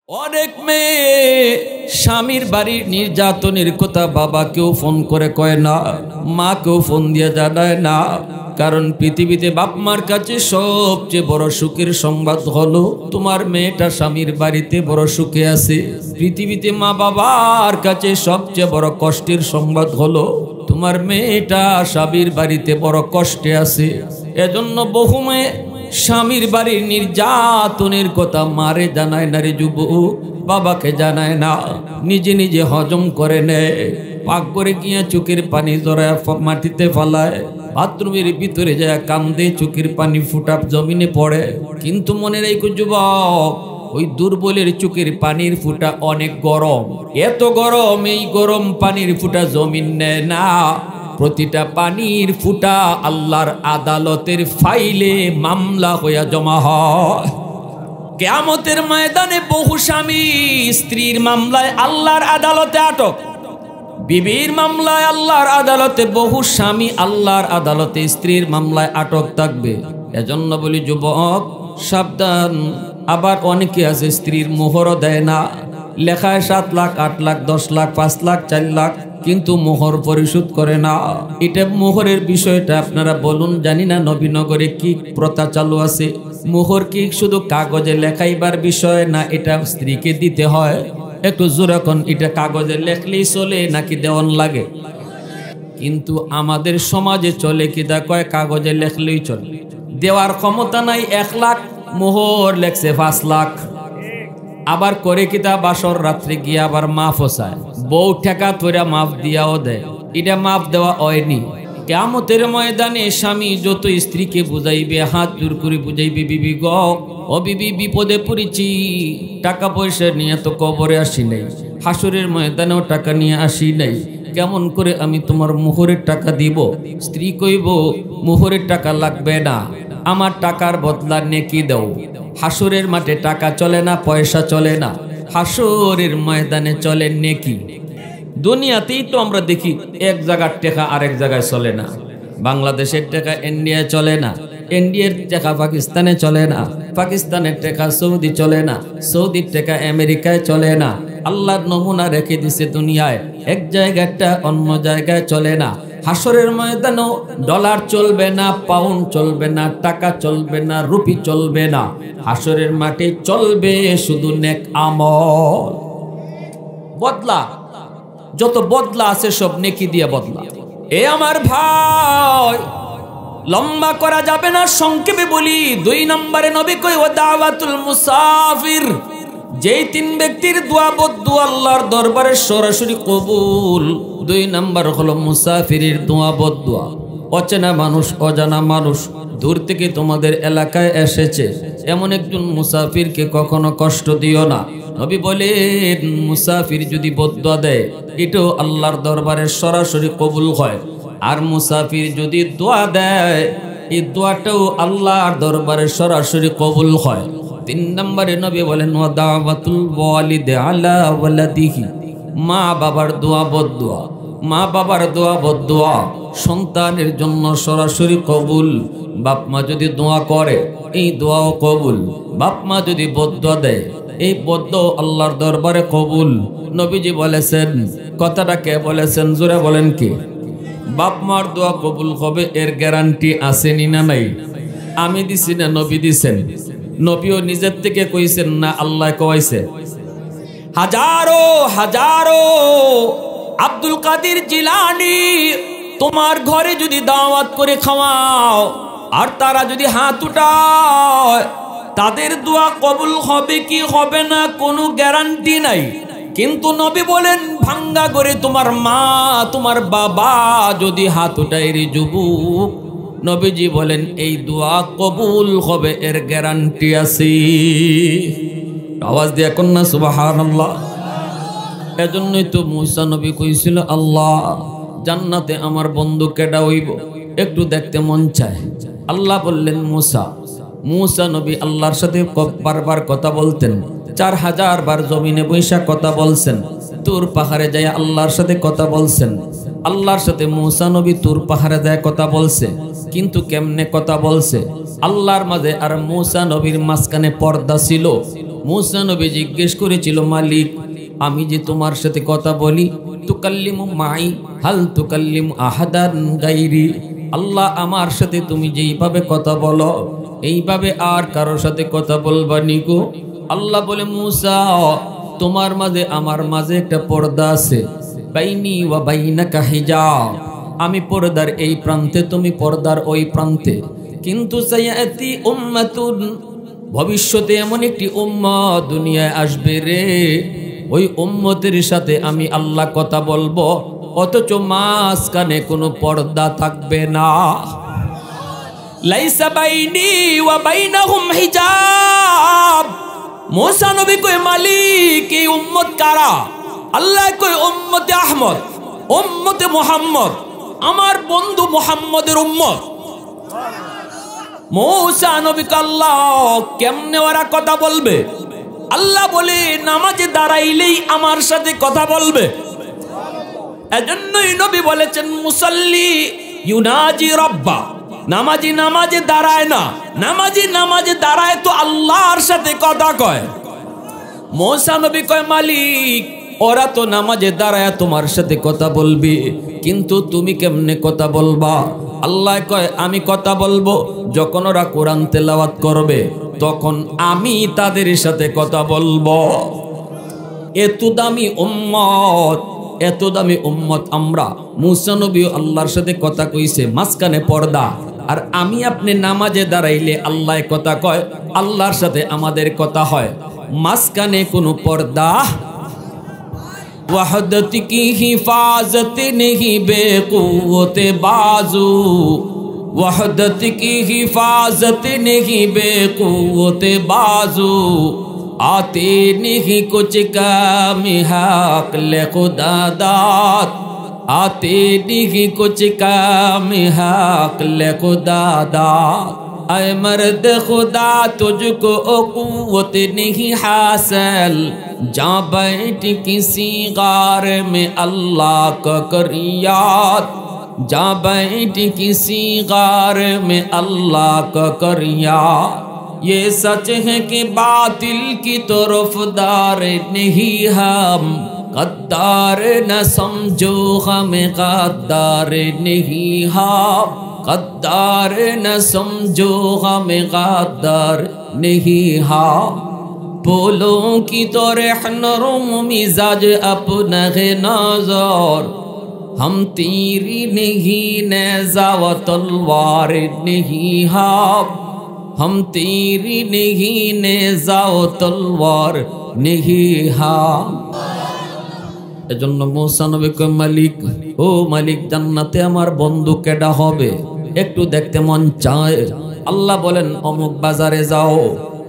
অনেক মেয়ে স্বামীর বাড়ির নির্যাতনের কথা বাবাকেও ফোন করে কয় না, মাকেও ফোন দিয়ে জানায় না। কারণ পৃথিবীতে বাপ মার কাছে সবচেয়ে বড় সুখের সংবাদ হলো তোমার মেয়েটা স্বামীর বাড়িতে বড় সুখে আছে। পৃথিবীতে মা বাবার কাছে সবচেয়ে বড় কষ্টের সংবাদ হলো তোমার মেয়েটা স্বামীর বাড়িতে বড় কষ্টে আছে। এজন্য বহু মেয়ে স্বামীর বাড়ির নির্যাতনের কথা মারে জানায় না রে যুবক, বাবাকে জানায় না, নিজে নিজে হজম করে নেয়। পাক করে গিয়ে চোখের পানি জড়ায় মাটিতে ফালায়, বাথরুমের ভিতরে যায় কান্দে, চোখের পানি ফুটা জমিনে পড়ে। কিন্তু মনে রেখো যুবক, ওই দুর্বলের চোখের পানির ফুটা অনেক গরম, এত গরম, এই গরম পানির ফুটা জমিন নেয় না। প্রতিটা পানির ফুটা আল্লাহর আদালতের ফাইলে মামলা হইয়া জমা হয়। কিয়ামতের ময়দানে বহু স্বামী স্ত্রীর মামলায় আল্লাহর আদালতে আটক, বিবির মামলায় আল্লাহর আদালতে বহু স্বামী আল্লাহর আদালতে স্ত্রীর মামলায় আটক থাকবে। এজন্য বলি যুবক সাবধান। আবার অনেকে আছে স্ত্রীর মোহরও দেয় না, লেখায় 7 লাখ 8 লাখ 10 লাখ 5 লাখ 4 লাখ, কিন্তু মোহর পরিশোধ করে না। এটা মোহরের বিষয়টা আপনারা বলুন, জানি না নবীনগরে কি প্রথা চালু আছে। মোহর কি শুধু কাগজে লেখাইবার বিষয় না, এটা স্ত্রীকে দিতে হয়? একটু জোরে কোন, এটা কাগজে লেখলেই চলে নাকি দেওয়ান লাগে? কিন্তু আমাদের সমাজে চলে কি দা কয় কাগজে লেখলেই চলে, দেওয়ার ক্ষমতা নাই। 1 লাখ মোহর লেখছে 5 লাখ। আবার করে কিতা বাসর রাত্রে গিয়ে আবার মাফও চায়, বউ ঠেকা তোরা মাফ দিয়াও দেয়। এটা মাফ দেওয়া হয়নি। কিয়ামতের ময়দানে স্বামী যত স্ত্রীকে বুঝাইবে, হাত জোর করে বুঝাইবে, বিবি গো, ও বিবি বিপদে পড়েছি, টাকা পয়সা নিয়ে তো কবরে আসি নাই, হাসরের ময়দানেও টাকা নিয়ে আসি নাই, কেমন করে আমি তোমার মোহরের টাকা দিব? স্ত্রী কইব মোহরের টাকা লাগবে না, আমার টাকার বদলা নেকি দাও। হাসরের মাঠে টাকা চলে না, পয়সা চলে না, হাসরের ময়দানে চলে নেকি। দুনিয়াতেই তো আমরা দেখি এক জায়গার টাকা আরেক জায়গায় চলে না। বাংলাদেশের টাকা ইন্ডিয়ায় চলে না, ইন্ডিয়ার টাকা পাকিস্তানে চলে না, পাকিস্তানের টাকা সৌদি চলে না, সৌদির টাকা আমেরিকায় চলে না। আল্লাহর নমুনা রেখে দিছে দুনিয়ায়, এক জায়গাটা অন্য জায়গায় চলে না। হাসরের ময়দানেও ডলার চলবে না, পাউন্ড চলবে না, টাকা চলবে না, রুপি চলবে না। হাসরের মাঠে চলবে শুধু নেক আমল। বদলা, যত বদলা আছে সব নেকি দিয়ে বদলা। এ আমার ভাই, লম্বা করা যাবে না, সংক্ষেপে বলি। 2 নম্বরে নবী কই ওয়া দাওয়াতুল মুসাফির, যেই 3 ব্যক্তির দোয়া বদদুয়া আল্লাহর দরবারে সরাসরি কবুল। 2 নম্বর হলো মুসাফিরের দোয়া বদদুয়া। অচেনা মানুষ, অজানা মানুষ দূর থেকে তোমাদের এলাকায় এসেছে, এমন একজন মুসাফিরকে কখনো কষ্ট দিও না। নবী বলেন মুসাফির যদি বদদুয়া দেয়, এটাও আল্লাহর দরবারে সরাসরি কবুল হয়। আর মুসাফির যদি দোয়া দেয়, এই দোয়াটাও আল্লাহর দরবারে সরাসরি কবুল হয়। 3 নম্বরে নবী বলেন ওয়া দাওয়াতুল ওয়ালিদ আলা ওয়ালাদিহি, মা বাবার দোয়া বদদুয়া। মা বাবার দোয়া বদদুয়া সন্তানের জন্য সরাসরি কবুল। বাপ মা যদি দোয়া করে, এই দোয়াও কবুল। বাপ মা যদি বদদুয়া দেয়, এই বদদুয়া আল্লাহর দরবারে কবুল। নবীজি বলেছেন, কথাটা কে বলেছেন জোরে বলেন কি? বাপ মার দোয়া কবুল হবে, এর গ্যারান্টি আসেনি না নাই? আমি দিছি না নবী দিছেন? নবীও নিজের থেকে কইছেন না আল্লাহ কইছে? হাজারো হাজারো আব্দুল কাদের জিলানী তোমার ঘরে যদি দাওয়াত করে খাওয়াও, আর তারা যদি হাত উঠায়, তাদের দোয়া কবুল হবে কি হবে না কোনো গ্যারান্টি নাই। কিন্তু নবী বলেন ভাঙ্গা করে তোমার মা তোমার বাবা যদি হাত উঠায় রে যুবক, নবীজি বলেন এই দোয়া কবুল হবে, এর গ্যারান্টি আছে। আওয়াজ দিয়ে কন্যা সুবহানাল্লাহ। এজন্যই তো মুসা নবী কইছিল আল্লাহ জান্নাতে আমার বন্ধু কেডা হইব, একটু দেখতে মন চায়। আল্লাহ বললেন মুসা। মুসা নবী আল্লাহর সাথে বারবার কথা বলতেন, 4000 বার জমিনে বৈশা কথা বলছেন। তুর পাহাড়ে যায় আল্লাহর সাথে কথা বলছেন। আল্লাহর সাথে মুসা নবী তুর পাহাড়ে যায় কথা বলছে। কিন্তু কেমনে কথা বলছে? আল্লাহর মাঝে আর মুসা নবীর মাঝখানে পর্দা ছিল। মূসা নবী জিজ্ঞেস করেছিল, মালিক আমি যে তোমার সাথে কথা বলি, তুকাল্লিমু মাই হাল তুকাল্লিমু আহাদান গাইরি, আল্লাহ আমার সাথে তুমি যেইভাবে কথা বলো এইভাবে আর কারোর সাথে কথা বলবা নিকো? আল্লাহ বলে, মূসা তোমার মাঝে আমার মাঝে একটা পর্দা আছে, বাইনি ওয়া বাইনাকা হিজাব, আমি পর্দার এই প্রান্তে তুমি পর্দার ওই প্রান্তে, কিন্তু সায়াতি উম্মাতুন, ভবিষ্যতে এমন একটি উম্মত দুনিয়ায় আসবে রে, ওই উম্মতের সাথে আমি আল্লাহ কথা বলবো, অথচ মাঝখানে কোনো পর্দা থাকবে না। লাইসা বাইনি ওয়া বাইনাহুম হিজাব। মূসা নবী কয়, মালিক এই উম্মত কারা? আল্লাহ কয়, উম্মতে আহমদ, উম্মতে মুহাম্মদ, আমার বন্ধু মুহাম্মদের উম্মত। মূসা নবী কয়, আল্লাহ কেমনে ওরা কথা বলবে? আল্লাহ বলে, নামাজে দাঁড়াইলেই আমার সাথে কথা বলবে। এজন্যই নবী বলেছেন, মুসাল্লি ইউনাজি রব্বা, নামাজি নামাজে দাঁড়ায় না, নামাজি নামাজে দাঁড়ায় তো আল্লাহর সাথে কথা কয়। মূসা নবী কয়, মালিক ওরা তো নামাজে দাঁড়ায় তোমার সাথে কথা বলবি, কিন্তু তুমি কেমনে কথা বলবা? আল্লাহ কয়, আমি কথা বলবো যখন ওরা কোরআন তেলাওয়াত করবে, তখন আমি তাদের সাথে কথা বলবো। এত দামি উম্মত, এত দামি উম্মত আমরা। মূসা নবী আল্লাহর সাথে কথা কইছে, মাঝখানে পর্দা, আর আমি আপনি নামাজে দাঁড়াইলে আল্লাহ কথা কয়, আল্লাহর সাথে আমাদের কথা হয়, মাঝখানে কোনো পর্দা। वहदत की हिफाजत नहीं बेक़ुव्वत बाजू, वहदत की हिफाजत नहीं बेक़ुव्वत बाजू, आते नहीं कुछ काम हक ले खुदा दात, आते नहीं कुछ काम हक ले खुदा दात। ऐ मर्द खुदा तुझको क़ुव्वत नहीं हासिल, जा बैठ किसी गार में अल्लाह का कर याद, जा बैठ किसी गार में अल्लाह का कर याद। ये सच है कि बातिल की तरफदार नहीं हम, गद्दार न समझो हमें गद्दार नहीं हम, गद्दार न समझो हमें गद्दार नहीं हम। बोलों की तो रहनुम मिजाज अपना है नजर, हम तीरी नहीं नेज़ा व तलवार नहीं हम, हम तीरी नहीं नेज़ा व तलवार नहीं हम। এজন্য মূসা নবী কয়, মালিক ও মালিক, জান্নাতে আমার বন্ধু কেডা হবে একটু দেখতে মন চায়। আল্লাহ বলেন, অমুক বাজারে যাও,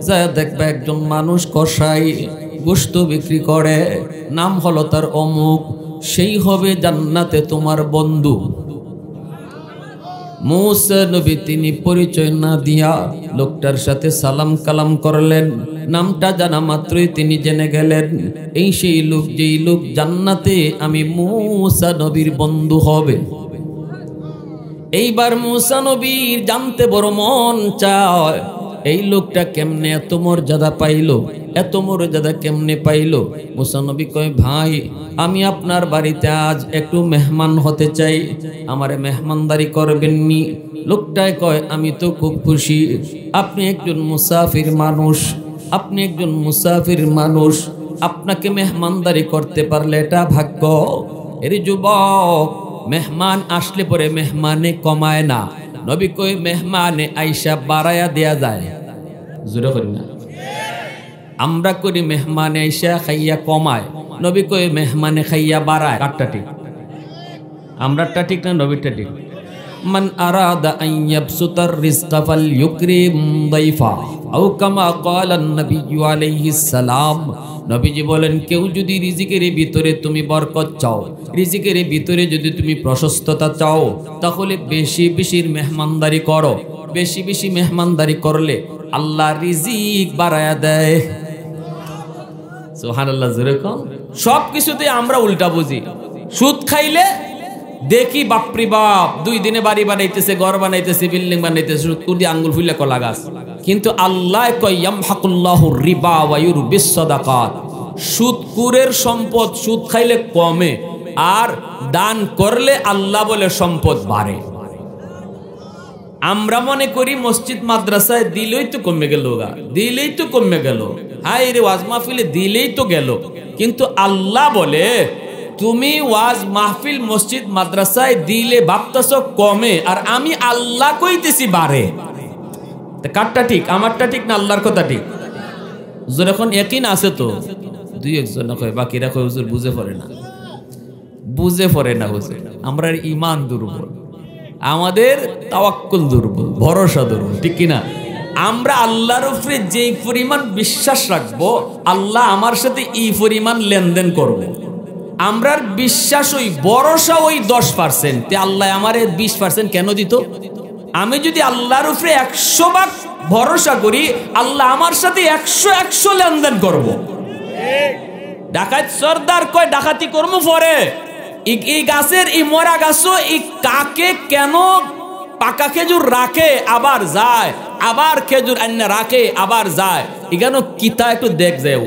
যায় দেখবে একজন মানুষ কসাই গোশত বিক্রি করে, নাম হলো তার অমুক, সেই হবে জান্নাতে তোমার বন্ধু। মূসা নবী তিনি পরিচয় না দিয়া লোকটার সাথে সালাম কালাম করলেন, নামটা জানা মাত্রই তিনি জেনে গেলেন এই সেই লোক, যেই লোক জান্নাতে আমি মূসা নবীর বন্ধু হবে। এইবার মূসা নবীর জানতে বড় মন চায়, এই লোকটা কেমনে এত মর্যাদা পাইলো, এত মর্যাদা কেমনে পাইলো? মূসা নবী কয়, ভাই আমি আপনার বাড়িতে আজ একটু মেহমান হতে চাই, আমারে মেহমানদারি করবেননি? লোকটায় কয়, আমি তো খুব খুশি, আপনি একজন মুসাফির মানুষ, আপনি একজন মুসাফির মানুষ, আপনাকে মেহমানদারি করতে পারলে এটা ভাগ্য। এর যুবক, মেহমান আসলে পরে মেহমানে কমায় না, নবী কই মেহমানে আইসা বাড়ায়া দেয়া যায়। জোরে করি না, আমরা করি মেহমানে আইসা খাইয়া কমায়, নবী কই মেহমানে খাইয়া বাড়ায়। কাটটা ঠিক, আমরাটা ঠিক না নবীটা ঠিক? মান আরাদা আন ইয়াবসুতার রিজকা ফালইউকরিম দাইফা আও কামা ক্বালা নবী আলাইহিস সালাম। নবীজি বলেন, কেউ যদি রিজিকের ভিতরে তুমি বরকত চাও, রিজিকের ভিতরে যদি তুমি প্রশস্ততা চাও, তাহলে বেশি বেশি মেহমানদারি করো। বেশি বেশি মেহমানদারি করলে আল্লাহ রিজিক বাড়ায়া দেয়। সুবহানাল্লাহ, জোরে কও। সব কিছুতে আমরা উল্টা বুঝি। সুদ খাইলে দেখি বাপরি বাপ 2 দিনে বাড়ি বানাইতেছে, ঘর বানাইতেছে, বিল্ডিং বানাইতেছে, সুদ দিয়ে আঙ্গুল ফুলে কলা গাছ। কিন্তু আল্লাহ কয় ইয়ামহাকুল্লাহুর রিবা ওয়া ইউরবিস সাদাকাত, সুদখোরের সম্পদ সুদ খাইলে কমে, আর দান করলে আল্লাহ বলে সম্পদ বাড়ে। আমরা মনে করি মসজিদ মাদ্রাসায় দিলেই তো কমে গেল, দিলেই তো কমে গেল, হায় রে ওয়াজ মাহফিলে দিলেই তো গেল। কিন্তু আল্লাহ বলে তুমি ওয়াজ মাহফিল মসজিদ মাদ্রাসায় দিলে ভাবতেছ কমে, আর আমি আল্লাহ কইতেছি বাড়ে। কারটা ঠিক, আমারটা ঠিক না আল্লাহর কথা ঠিক? যখন একই না আছে তো দুই একজন কয়, বাকিরা কয় হুজুর বুঝে পড়ে না, বুঝে পড়ে না হুজুর। আমরা ঈমান দুর্বল, আমাদের তাওয়াক্কুল দুর্বল, ভরসা দুর্বল, ঠিক কিনা? আমরা আল্লাহর উপরে যেই পরিমাণ বিশ্বাস রাখবো, আল্লাহ আমার সাথে এই পরিমাণ লেনদেন করব। আমরার বিশ্বাস ওই ভরসা ওই 10%, তে আল্লাহ আমারে 20% কেন দিত? আমি যদি আল্লাহর উপরে 100 ভাগ ভরসা করি, আল্লাহ আমার সাথে 100 লেনদেন করব। ডাকাত সর্দার কয় ডাকাতি কর্ম পরে এই গাছের এই মরা গাছও এই কাকে কেন পাকা খেজুর রাখে আবার যায়, আবার খেজুর আন্না রাখে আবার যায়, এখানে কিতা একটু দেখ যায়।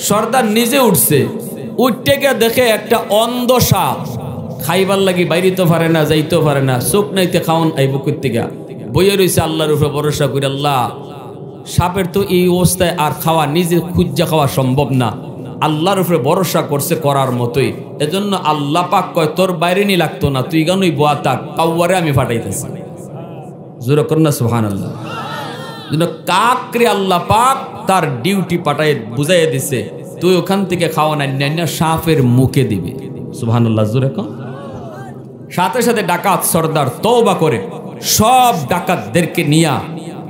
সর্দার নিজে উঠছে, উঠতে গিয়ে দেখে একটা অন্ধ সাপ খাইবার লাগি বাইরিতে পারে না, যাইতেও পারে না, চোখ নাইতে খাওয়ান আইব করতে গা বইয়ে রয়েছে আল্লাহর উপরে ভরসা করে। আল্লাহ সাপের তো এই অবস্থায় আর খাওয়া, নিজে খুঁজা খাওয়া সম্ভব না, আল্লাহর উপরে ভরসা করছে করার মতোই। এজন্য আল্লাহ পাক কয় তোর বাইরে নি লাগতো না, তুই গানই বোয়া তাক কাউয়ারে আমি ফাটাইতেছি। জোরে কর না সুবহানাল্লাহ। কাকরে আল্লাহ পাক তার ডিউটি পাঠায় বুঝাইয়া দিছে, তুই ওখান থেকে খাওয়া না সাপের মুখে দিবে। সুবহানাল্লাহ জোরে কর। সাথে সাথে ডাকাত সর্দার তওবা করে সব ডাকাতদেরকে নিয়া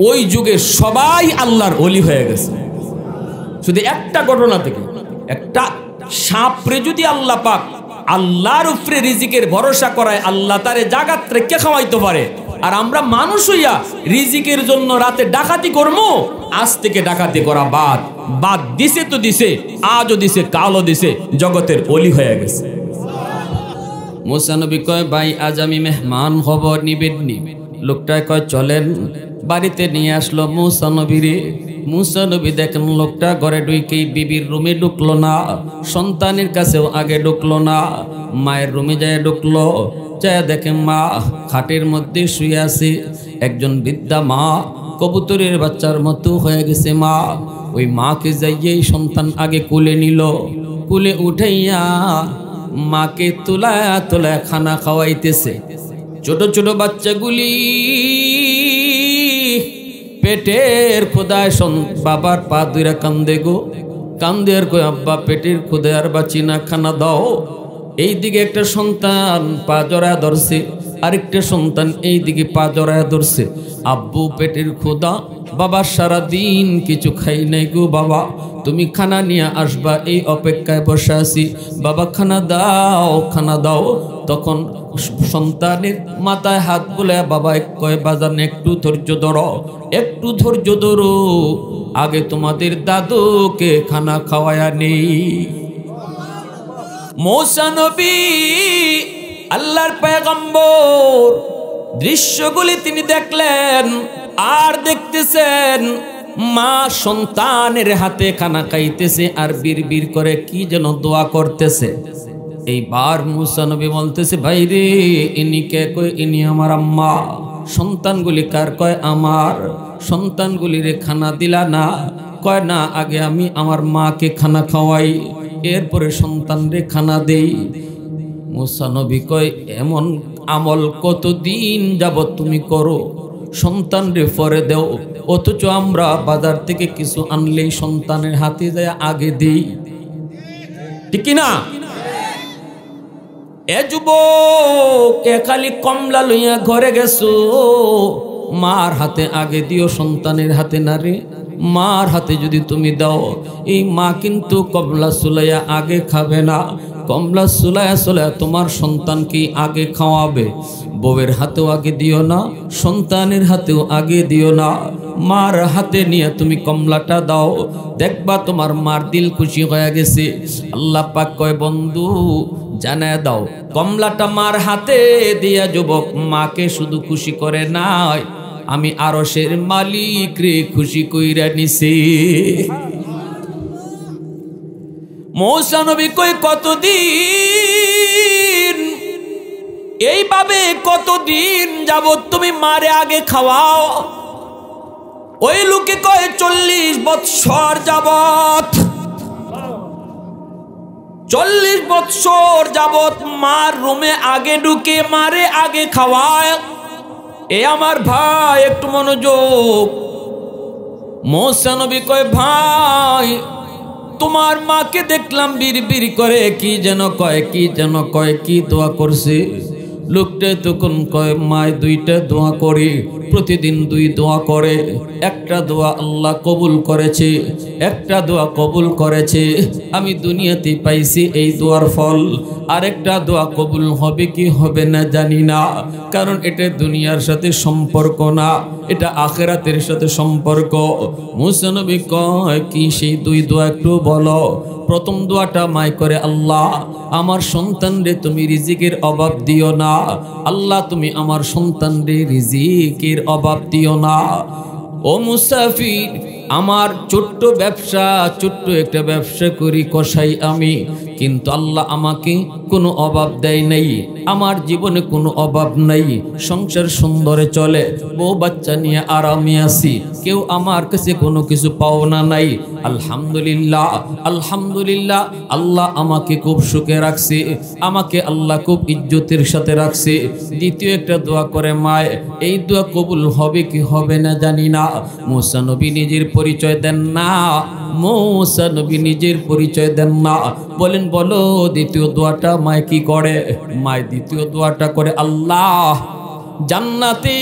ওই যুগে সবাই আল্লাহর ওলি হয়ে গেছে। শুধু একটা ঘটনা থেকে, একটা সাপরে যদি আল্লাহ পাক আল্লাহর উপরে রিজিকের ভরসা করায়, আল্লাহ তারে জাগাত রেখে খাওয়াইতে পারে। আর আমরা মানুষ হইয়া রিজিকের জন্য রাতে ডাকাতি করবো, আজ থেকে ডাকাতি করা বাদ বাদ দিছে তো দিছে, আজও দিছে কালও দিছে, জগতের ওলি হয়ে গেছে। মুসা নবী কয় ভাই আজ আমি মেহমান হব, নিবেন নি? লোকটায় কয় চলেন। বাড়িতে নিয়ে আসলো মুসা নবীরে। মুসা নবী দেখেন লোকটা ঘরে ঢুকেই বিবির রুমে ঢুকলো না, সন্তানের কাছেও আগে ঢুকলো না, মায়ের রুমে যায় ঢুকলো, যায় দেখে মা খাটের মধ্যে শুয়ে আছে। একজন বৃদ্ধা মা, কবুতরের বাচ্চার মতো হয়ে গেছে মা। ওই মাকে যাইয়েই সন্তান আগে কুলে নিল, কুলে উঠাইয়া মাকে তোলায়া তোলায়া খানা খাওয়াইতেছে। ছোট ছোট বাচ্চাগুলি পেটের খোদায় বাবার পা দুইরা কান্দে গো, কান্দে আর কই আব্বা পেটের খোদায় আর বাঁচি না, খানা দাও। এইদিকে একটা সন্তান পা জড়ায় ধরছে, আরেকটা সন্তান এইদিকে পা জড়ায় ধরছে। আব্বু পেটের খোদা, বাবা সারাদিন কিছু খাই নাই গো, বাবা তুমি খানা নিয়ে আসবা, এই অপেক্ষায় বসে আছি, বাবা খানা দাও খানা দাও। তখন সন্তানের মাথায় হাত বলে বাবা কয় বাজান একটু ধৈর্য ধরো, একটু ধৈর্য ধরো, আগে তোমাদের দাদুকে খানা খাওয়ায়া নেই। মুসা নবী আল্লাহর পয়গম্বর দৃশ্যগুলি তিনি দেখলেন, আর দেখতেছেন মা সন্তানের হাতে খানা খাইতেছে আর বিড়বিড় করে কি যেন দোয়া করতেছে। এইবার মুসা নবী বলতেছে ভাই রে ইনি কে? কই ইনি আমার আম্মা। সন্তানগুলি কার? কয় আমার। সন্তানগুলি রে খানা দিলা না? কয় না, আগে আমি আমার মাকে খানা খাওয়াই, এরপরে সন্তান রে খানা দেই। মুসা নবী কয় এমন আমল কতদিন যাবত তুমি করো? সন্তান রে পরে দেও, অথচ আমরা বাজার থেকে কিছু আনলেই সন্তানের হাতে যায় আগে দেই, ঠিক কিনা? এ যুবক, এ খালি কমলা লইয়া ঘরে গেছো, মার হাতে আগে দিও, সন্তানের হাতে না রে। মার হাতে যদি তুমি দাও, এই মা কিন্তু কমলা সুলাইয়া আগে খাবে না, কমলা সুলাইয়া সুলাইয়া তোমার সন্তানকে আগে খাওয়াবে। বউয়ের হাতেও আগে দিও না, সন্তানের হাতেও আগে দিও না, মার হাতে নিয়ে তুমি কমলাটা দাও, দেখবা তোমার মার দিল খুশি হয়ে গেছে। আল্লাহ পাক কয় বন্ধু জানায় দাও, কমলাটা মার হাতে দিয়া যুবক মাকে শুধু খুশি করে নাই, আমি আরশের মালিক রে খুশি কইরা নিছি। মূসা নবী কই কতদিন এইভাবে কতদিন যাবত তুমি মারে আগে খাওয়াও? ওই লোকে কয় 40 বৎসর যাবত, 40 বৎসর যাবত মার রুমে আগে ঢুকে মারে আগে খাওয়ায়। এ আমার ভাই একটু মনোযোগ। মূসা নবী কয় ভাই তোমার মাকে দেখলাম বিড়বিড় করে কি যেন কয়, কি যেন কয়, কি দোয়া করছে? লোকটা তখন কয় মায় 2টা দোয়া করে, প্রতিদিন 2 দোয়া করে। একটা দোয়া আল্লাহ কবুল করেছে, একটা দোয়া কবুল করেছে, আমি দুনিয়াতে পাইছি এই দোয়ার ফল। আরেকটা দোয়া কবুল হবে কি হবে না জানি না, কারণ এটা দুনিয়ার সাথে সম্পর্ক না, এটা আখিরাতের সাথে সম্পর্ক। মূসা নবী কয় কি সেই 2 দোয়া একটু বলো। প্রথম দোয়াটা মায় করে, আল্লাহ আমার সন্তানরে তুমি রিজিকের অভাব দিও না, আল্লাহ তুমি আমার সন্তানরে রিজিকের অভাব দিও না। ও মুসাফির, আমার ছোট্ট ব্যবসা, ছোট্ট একটা ব্যবসা করি কসাই আমি, কিন্তু আল্লাহ আমাকে কোনো অভাব দেয় নাই, আমার জীবনে কোনো অভাব নাই, সংসার সুন্দরে চলে, বউ বাচ্চা নিয়ে আরামে আছি, কেউ আমার কাছে কোনো কিছু পাওনা নাই। আলহামদুলিল্লাহ, আলহামদুলিল্লাহ, আল্লাহ আমাকে খুব সুখে রাখছে, আমাকে আল্লাহ খুব ইজ্জতের সাথে রাখছে। দ্বিতীয় একটা দোয়া করে মায়, এই দোয়া কবুল হবে কি হবে না জানি না। মূসা নবী নিজের পরিচয় দেন না, মূসা নবী নিজের পরিচয় দেন না, বলেন বলো দ্বিতীয় দোয়াটা মায় কি করে? মায় দ্বিতীয় দোয়াটা করে, আল্লাহ জান্নাতে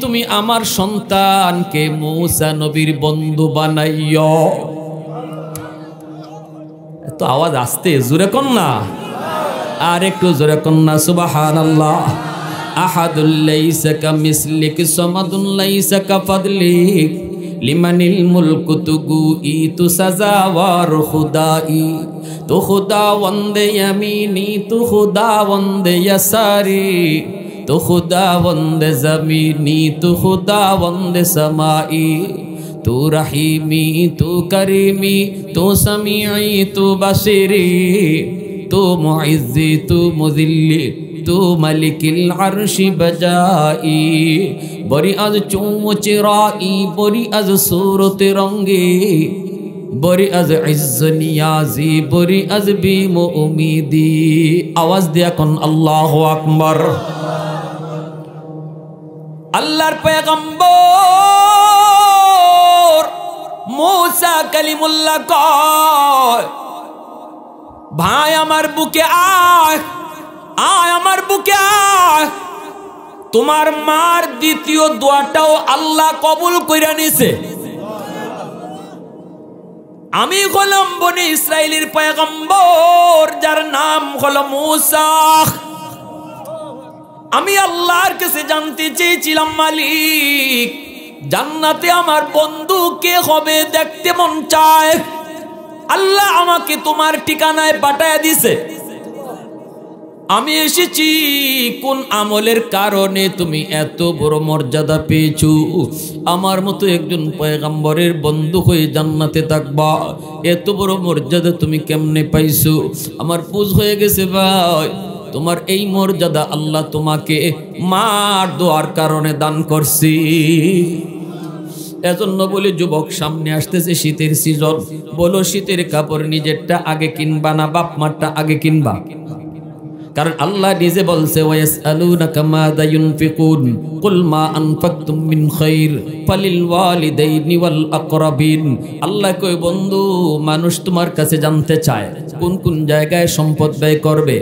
তুমি আমার সন্তানকে মূসা নবীর বন্ধু বানাইও। তো আওয়াজ আসতে জোরে কর না, আর একটু জোরে কর না, সুবহানাল্লাহ। আহাদুল লাইসা কামিসলিক সামাদুন লাইসা কাফাদলিক লিমানিল মুলকু তুগু ই তু সাজাওয়ার খুদাই, তু খুদা वंदे यमीनी तू खुदा वंदे यसारी, तू खुदा वंदे ज़मीनी तू खुदा वंदे समाई, तू रहीमी तू करीमी तू समीई तू बसीरी, तू मुइज़्ज़ी तू मुज़िल्ली तू मलिकिल अर्शी बजाई। बड़ी अज चूचराई बड़ी अज सूरत रंगी, बड़ी अज इज्ज नियाजी बड़ी अज बीम उम्मीदी। आवाज दिया कौन अल्लाहु अकबर। अल्लाहर पैगंबर मूसा कलीमुल्लाह कয়, भाई আমার বুকে আয়, আয় আমার বুকে আয়। তোমার মার দ্বিতীয় দোয়াটাও আল্লাহ কবুল কইরা নিছে। আমি হলাম বনি ইসরাইলের পয়গম্বর, যার নাম হলো মূসা। আমি আল্লাহর কাছে জানতে চেয়েছিলাম, মালিক জান্নাতে আমার বন্ধু কে হবে দেখতে মন চায়। আল্লাহ আমাকে তোমার ঠিকানায় পাঠায় দিছে। আমি এসেছি কোন আমলের কারণে তুমি এত বড় মর্যাদা পেয়েছো? আমার মতো একজন পয়গম্বরের বন্ধু হয়ে জান্নাতে থাকবা, এত বড় মর্যাদা তুমি কেমনে পাইছো? আমার বুঝ হয়ে গেছে ভাই, তোমার এই মর্যাদা আল্লাহ তোমাকে মার দোয়ার কারণে দান করছি। এজন্য বলি যুবক, সামনে আসতেছে শীতের সিজন, বলো শীতের কাপড় নিজেরটা আগে কিনবা না বাপ মারটা আগে কিনবা? কারণ আল্লাহ নিজে বলছে, ওয়াসআলুনাকা মাযা ইউনফিকুন কুল মা আনফাকতুম মিন খাইর ফালিল ওয়ালিদাইনি ওয়াল আকরাবিন। আল্লাহ কয় বন্ধু, মানুষ তোমার কাছে জানতে চায় কোন কোন জায়গায় সম্পদ ব্যয় করবে।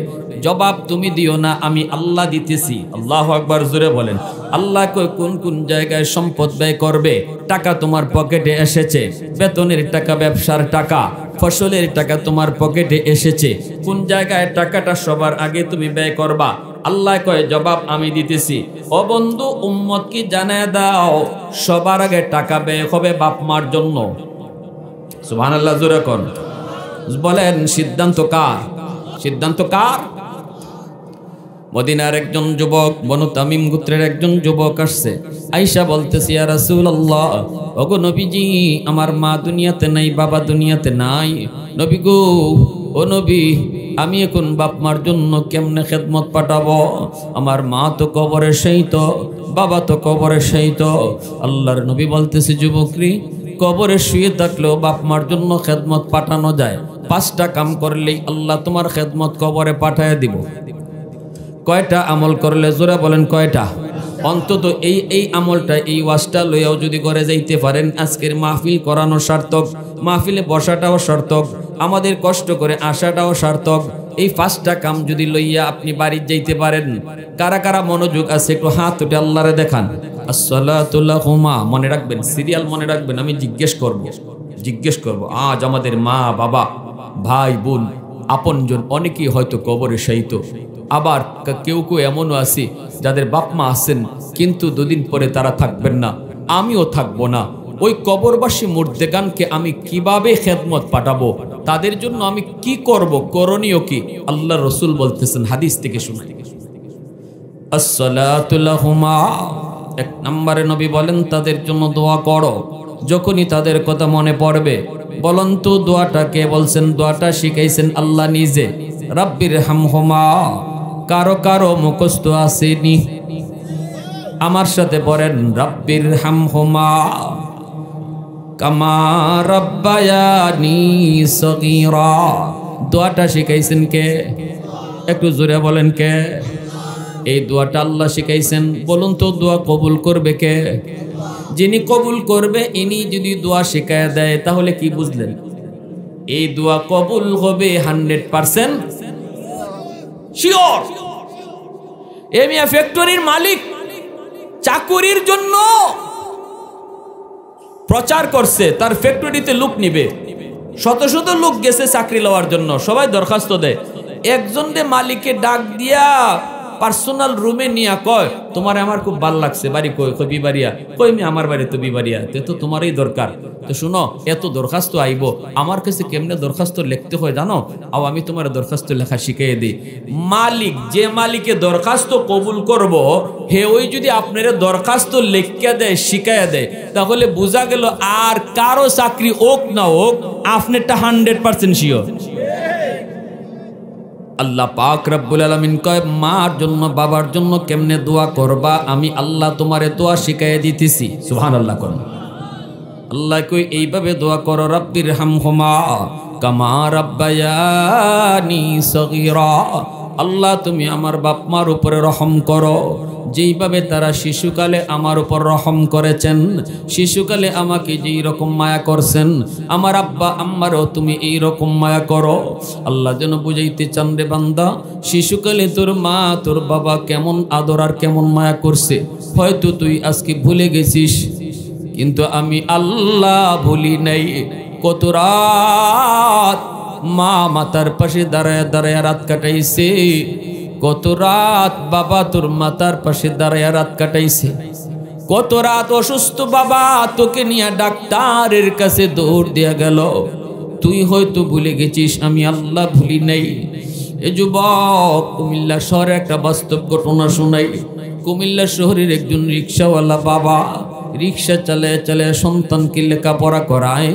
জবাব তুমি দিও না, আমি আল্লাহ দিতেছি। আল্লাহু আকবার, জোরে বলেন। আল্লাহ কয় কোন কোন জায়গায় সম্পদ ব্যয় করবে। টাকা তোমার পকেটে এসেছে, বেতনের টাকা, ব্যবসার টাকা, ফসলের টাকা তোমার পকেটে এসেছে, কোন জায়গায় টাকাটা সবার আগে তুমি ব্যয় করবা? আল্লাহ কয় জবাব আমি দিতেছি। ও বন্ধু, উম্মত কি জানায় দাও, সবার আগে টাকা ব্যয় হবে বাপ মার জন্য। সুবহানাল্লাহ, জোরে কোন বলেন। সিদ্ধান্ত কার? সিদ্ধান্ত কার? মদিনার একজন যুবক, বনু তামিম গোত্রের একজন যুবক আসছে। আয়েশা বলতেছে, ইয়া রাসূলুল্লাহ, ওগো নবীজি, আমার মা দুনিয়াতে নাই, বাবা দুনিয়াতে নাই। নবী গো, ও নবী, আমি এখন বাপ মার জন্য কেমনে খেদমত পাঠাবো? আমার মা তো কবরে শায়িত, বাবা তো কবরে শায়িত। আল্লাহর নবী বলতেছে, যুবকরি, কবরে শুয়ে থাকলেও বাপ মার জন্য খেদমত পাঠানো যায়। 5টা কাম করলেই আল্লাহ তোমার খেদমত কবরে পাঠায় দিব। কয়টা আমল করলে? জোরে বলেন কয়টা? অন্তত এই আমলটা, এই ওয়াজটা লইয়াও যদি করে যাইতে পারেন, আজকের মাহফিল করানো সার্থক, মাহফিলে বসাটাও সার্থক, আমাদের কষ্ট করে আসাটাও সার্থক। এই 5টা কাম যদি লইয়া আপনি বাড়ি যাইতে পারেন, কারা কারা মনোযোগ আছে একটু হাত উঠে আল্লাহরে দেখান। আসসালাতু লাহুমা, মনে রাখবেন, সিরিয়াল মনে রাখবেন। আমি জিজ্ঞেস করব, আজ আমাদের মা বাবা, ভাই বোন, আপনজন অনেকেই হয়তো কবরে শায়িত। আবার কেউ কেউ এমনও আছে যাদের বাপ মা আছেন, কিন্তু দুদিন পরে তারা থাকবেন না, আমিও থাকবো না। ওই কবরবাসী মুর্দেগানকে আমি কিভাবে খেদমত পাঠাবো? তাদের জন্য আমি কি করব? করণীয় কি? আল্লাহ রসুল বলতেছেন, হাদিস থেকে শুনে, আসসালাতু লাহুমা, 1 নম্বরে নবী বলেন তাদের জন্য দোয়া করো। যখনই তাদের কথা মনে পড়বে, বলুন তো দোয়াটা কে বলছেন? দোয়াটা শিখাইছেন আল্লাহ নিজে, রাব্বির হামহুমা। কারো কারো মুখস্থ আসেনি, আমার সাথে পড়েন, রাব্বির হামহুমা কামা রাব্বায়ানি সগীরা। দোয়াটা শিখাইছেন কে? একটু জোরে বলেন কে? এই দোয়াটা আল্লাহ শিখাইছেন। বলুন তো দোয়া কবুল করবে কে? যিনি কবুল করবে, ইনি যদি দোয়া শিখায় দেয়, তাহলে কি বুঝলেন? এই দোয়া কবুল হবে 100% শিওর। এমিয়া ফ্যাক্টরির মালিক চাকুরির জন্য প্রচার করছে, তার ফ্যাক্টরিতে লোক নিবে, শত শত লোক গেছে চাকরি লওয়ার জন্য, সবাই দরখাস্ত দেয়। একজন দে মালিকে ডাক দিয়া পার্সোনাল রুমে নিয়া কয়, তোমার আমার খুব ভাল লাগছে, বাড়ি কই? কই বিবাড়িয়া। কই আমি আমার বাড়ি তো বিবাড়িয়া, তো তোমারই দরকার। তো শুনো, এত দরখাস্ত আইব, আমার কাছে কেমনে দরখাস্ত লিখতে হয় জানো? আও আমি তোমার দরখাস্ত লেখা শিখিয়ে দিই। মালিক, যে মালিকে দরখাস্ত কবুল করব, হে ওই যদি আপনার দরখাস্ত লিখিয়া দেয়, শিখাইয়া দেয়, তাহলে বোঝা গেল আর কারো চাকরি হোক না হোক, আপনারটা 100% শিওর। আল্লাহ পাক রব্বুল আলামিন কয়, মার জন্য বাবার জন্য কেমনে দোয়া করবা, আমি আল্লাহ তোমারে দোয়া শিখাইয়া দিতেছি। সুবহানাল্লাহ করুন। আল্লাহ কই এইভাবে দোয়া করো, রাব্বির হামহুমা কামা রাব্বায়ানি সগীরা। আল্লাহ তুমি আমার বাপ মার উপরে রহম করো, যেইভাবে তারা শিশুকালে আমার উপর রহম করেছেন, শিশুকালে আমাকে যেই রকম মায়া করছেন, আমার আব্বা আম্মারও তুমি এই রকম মায়া করো। আল্লাহ যেন বুঝাইতে চান, রে বান্দা, শিশুকালে তোর মা তোর বাবা কেমন আদর আর কেমন মায়া করছে, হয়তো তুই আজকে ভুলে গেছিস, কিন্তু আমি আল্লাহ ভুলি নাই। কত রাত মা মাতার পাশে দাঁড়ায় দাঁড়ায় রাত কাটাইছে, কত রাত বাবা তোর মাতার পাশে দাঁড়ায় রাত কাটাইছে, কত রাত অসুস্থ বাবা তোকে নিয়ে ডাক্তারের কাছে দৌড় দেয়া গেল, তুই হয়তো ভুলে গেছিস, আমি আল্লাহ ভুলি নাই। এ যুবক, কুমিল্লা শহরে একটা বাস্তব ঘটনা শোনাই। কুমিল্লা শহরের একজন রিক্সাওয়ালা বাবা রিক্সা চালায় চালায় সন্তানকে লেখাপড়া করায়।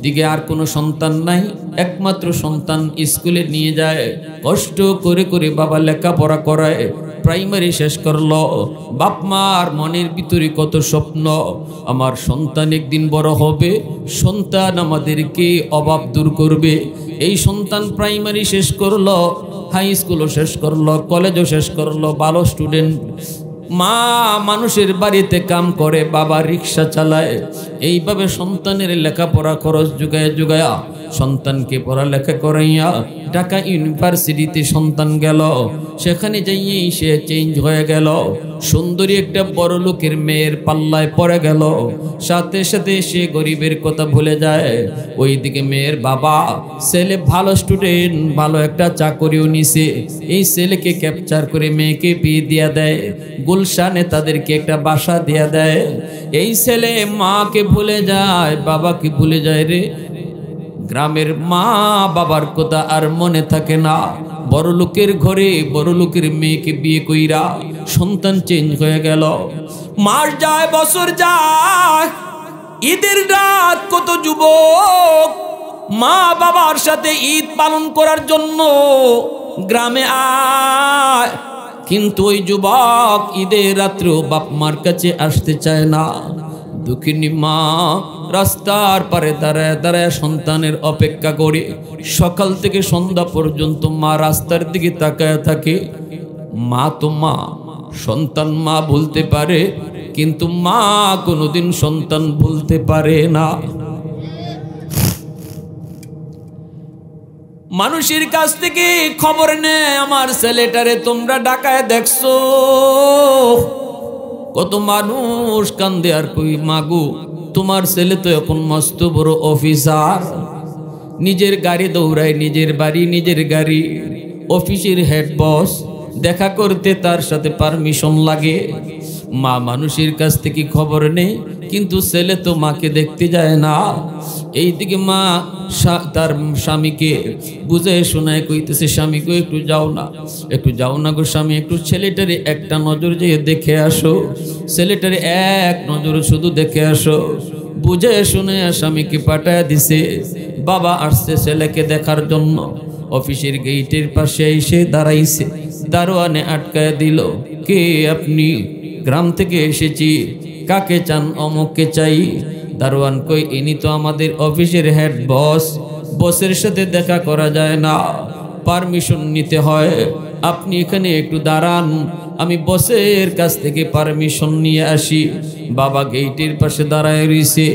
দিকে আর কোনো সন্তান নাই, একমাত্র সন্তান স্কুলে নিয়ে যায়, কষ্ট করে করে বাবা লেখাপড়া করায়, প্রাইমারি শেষ করলো। বাপ মার মনের ভিতরে কত স্বপ্ন, আমার সন্তান একদিন বড় হবে, সন্তান আমাদেরকে অভাব দূর করবে। এই সন্তান প্রাইমারি শেষ করলো, হাই স্কুলও শেষ করলো, কলেজও শেষ করলো, ভালো স্টুডেন্ট। মা মানুষের বাড়িতে কাম করে, বাবা রিক্সা চালায়। এইভাবে সন্তানের লেখাপড়া খরচ জুগায় জুগায়া সন্তানকে পড়ালেখা করাইয়া ঢাকা ইউনিভার্সিটিতে সন্তান গেল। সেখানে যাইয়েই সে চেঞ্জ হয়ে গেল, সুন্দরী একটা বড় লোকের মেয়ের পাল্লায় পড়ে গেল। সাথে সাথে সে গরিবের কথা ভুলে যায়। ওইদিকে মেয়ের বাবা, ছেলে ভালো স্টুডেন্ট, ভালো একটা চাকরিও নিছে, এই ছেলেকে ক্যাপচার করে মেয়েকে বিয়ে দিয়া দেয়, গুলশানে তাদেরকে একটা বাসা দিয়া দেয়। এই ছেলে মাকে ভুলে যায়, বাবাকে ভুলে যায় রে। গ্রামের মা বাবার কথা আর মনে থাকে না, বড় লোকের ঘরে বড় লোকের মেয়েকে বিয়ে কইরা সন্তান চেঞ্জ হয়ে গেল। মাস যায়, বছর যায়, ঈদের রাত কত যুবক মা বাবার সাথে ঈদ পালন করার জন্য গ্রামে আয়, কিন্তু ওই যুবক ঈদের রাত্রেও বাপ মার কাছে আসতে চায় না। দুঃখিনী মা রাস্তার পারে দাঁড়ায় দাঁড়ায় সন্তানের অপেক্ষা করে সকাল থেকে সন্ধ্যা পর্যন্ত মা রাস্তার দিকে তাকায় থাকে। মা তো মা, সন্তান মা ভুলতে পারে, কিন্তু মা কোনোদিন সন্তান ভুলতে পারে না। মানুষের কাছ থেকে খবর নেয়, আমার ছেলেটারে তোমরা ডাকায় দেখছো? কত মানুষ কান্দে আর কই মাগু তোমার ছেলে তো এখন মস্ত বড় অফিসার, নিজের গাড়ি দৌড়ায়, নিজের বাড়ি নিজের গাড়ি, অফিসের হেড বস, দেখা করতে তার সাথে পারমিশন লাগে। মা মানুষের কাছ থেকে খবর নেই, কিন্তু ছেলে তো মাকে দেখতে যায় না। এইদিকে মা তার স্বামীকে বুঝে শোনায় কইতেছে, স্বামী গো একটু যাও না, একটু যাও না গো স্বামী, একটু ছেলেটারে একটা নজর যেয়ে দেখে আসো, ছেলেটারে এক নজর শুধু দেখে আসো। বুঝে শুনে স্বামীকে পাঠায় দিছে। বাবা আসছে ছেলেকে দেখার জন্য, অফিসের গেটের পাশে এসে দাঁড়াইছে, দারোয়ানে আটকায় দিল। কে আপনি? গ্রাম থেকে এসেছি। কাকে চান? অমুককে চাই। দারোয়ান কই ইনি তো আমাদের অফিসের হেড বস, বসের সাথে দেখা করা যায় না, পারমিশন নিতে হয়, আপনি এখানে একটু দাঁড়ান, আমি বসের কাছ থেকে পারমিশন নিয়ে আসি। বাবা গেটের পাশে দাঁড়ায় রইছে,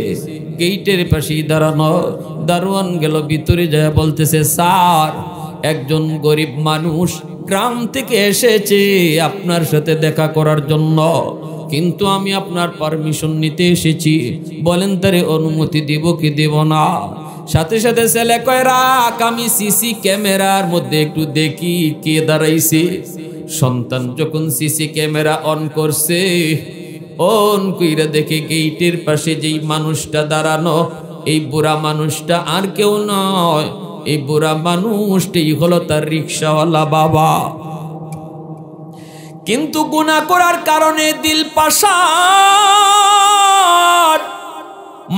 গেটের পাশেই দাঁড়ানো। দারোয়ান গেল ভিতরে যায়, বলতেছে স্যার একজন গরিব মানুষ গ্রাম থেকে এসেছে আপনার সাথে দেখা করার জন্য, কিন্তু আমি আপনার পারমিশন নিতে এসেছি, বলেন তারে অনুমতি দিব কি দেব না? সাথে সাথে ছেলে কয় রাখ, আমি সিসি ক্যামেরার মধ্যে একটু দেখি কে দাঁড়াইছে। সন্তান যখন সিসি ক্যামেরা অন করছে, অন কইরা দেখে গেটের পাশে যেই মানুষটা দাঁড়ানো, এই বুড়া মানুষটা আর কেউ নয়, এই বুড়া মানুষটাই হলো তার রিক্সাওয়ালা বাবা। কিন্তু গুনাহ করার কারণে দিল পাষাণ,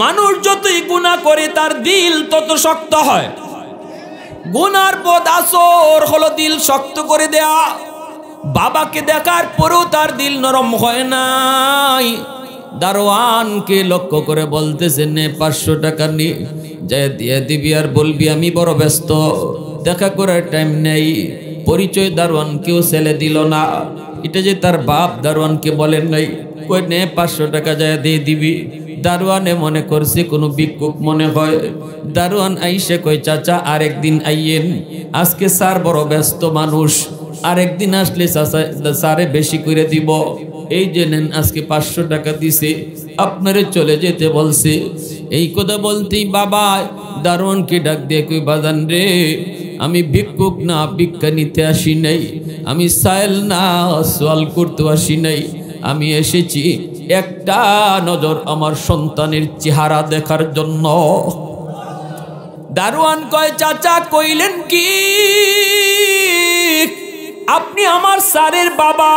মানুষ যতই গুনাহ করে তার দিল তত শক্ত হয়। গুনার পথ আসর হলো দিল শক্ত করে দেয়া। বাবাকে দেখার পরেও তার দিল নরম হয় নাই। দারোয়ানকে লক্ষ্য করে বলতেছে, নে 500 টাকা নিয়ে যায় দিয়ে দিবি, আর বলবি আমি বড় ব্যস্ত, দেখা করার টাইম নেই। পরিচয় দারোয়ানকেও ছেলে দিল না। এটা যে তার বাপ দারোয়ানকে বলেন নাই, কই নে 500 টাকা যায় দিয়ে দিবি। দারোয়ানে মনে করছে কোনো ভিক্ষুক মনে হয়। দারোয়ান আইসে কই চাচা আরেকদিন আইয়েন, আজকে স্যার বড় ব্যস্ত মানুষ, আরেকদিন আসলে স্যারে বেশি করে দিব। এই যে নেন আজকে 500 টাকা দিছে, আপনারে চলে যেতে বলছে। এই কথা বলতেই বাবা দারোয়ানকে ডাক দিয়ে কই বাজান রে, আমি ভিক্ষুক না, ভিক্ষা নিতে আসি নাই, আমি সাইল না, সওয়াল করতে আসি নাই, আমি এসেছি একটা নজর আমার সন্তানের চেহারা দেখার জন্য। দারোয়ান কয় চাচা কইলেন কি? আপনি আমার স্যারের বাবা?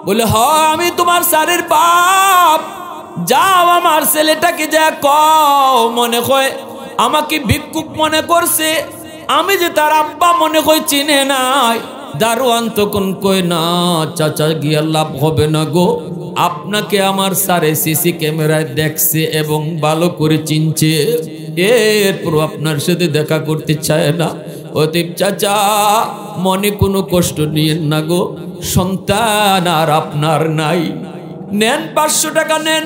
বলে হ্যাঁ আমি তোমার স্যারের বাপ। যাও আমার ছেলেটাকে যা কও, মনে হয় আমাকে ভিক্ষুক মনে করছে, আমি যে তার আব্বা মনে হয় চিনে নাই। দারোয়ান তখন কয় না চাচা গিয়া লাভ হবে না গো, আপনাকে আমার স্যারে সিসি ক্যামেরায় দেখছে এবং ভালো করে চিনছে, এরপর আপনার সাথে দেখা করতে চায় না। অতএব চাচা মনে কোনো কষ্ট নিয়েন না গো, সন্তান আর আপনার নাই। নেন 500 টাকা নেন।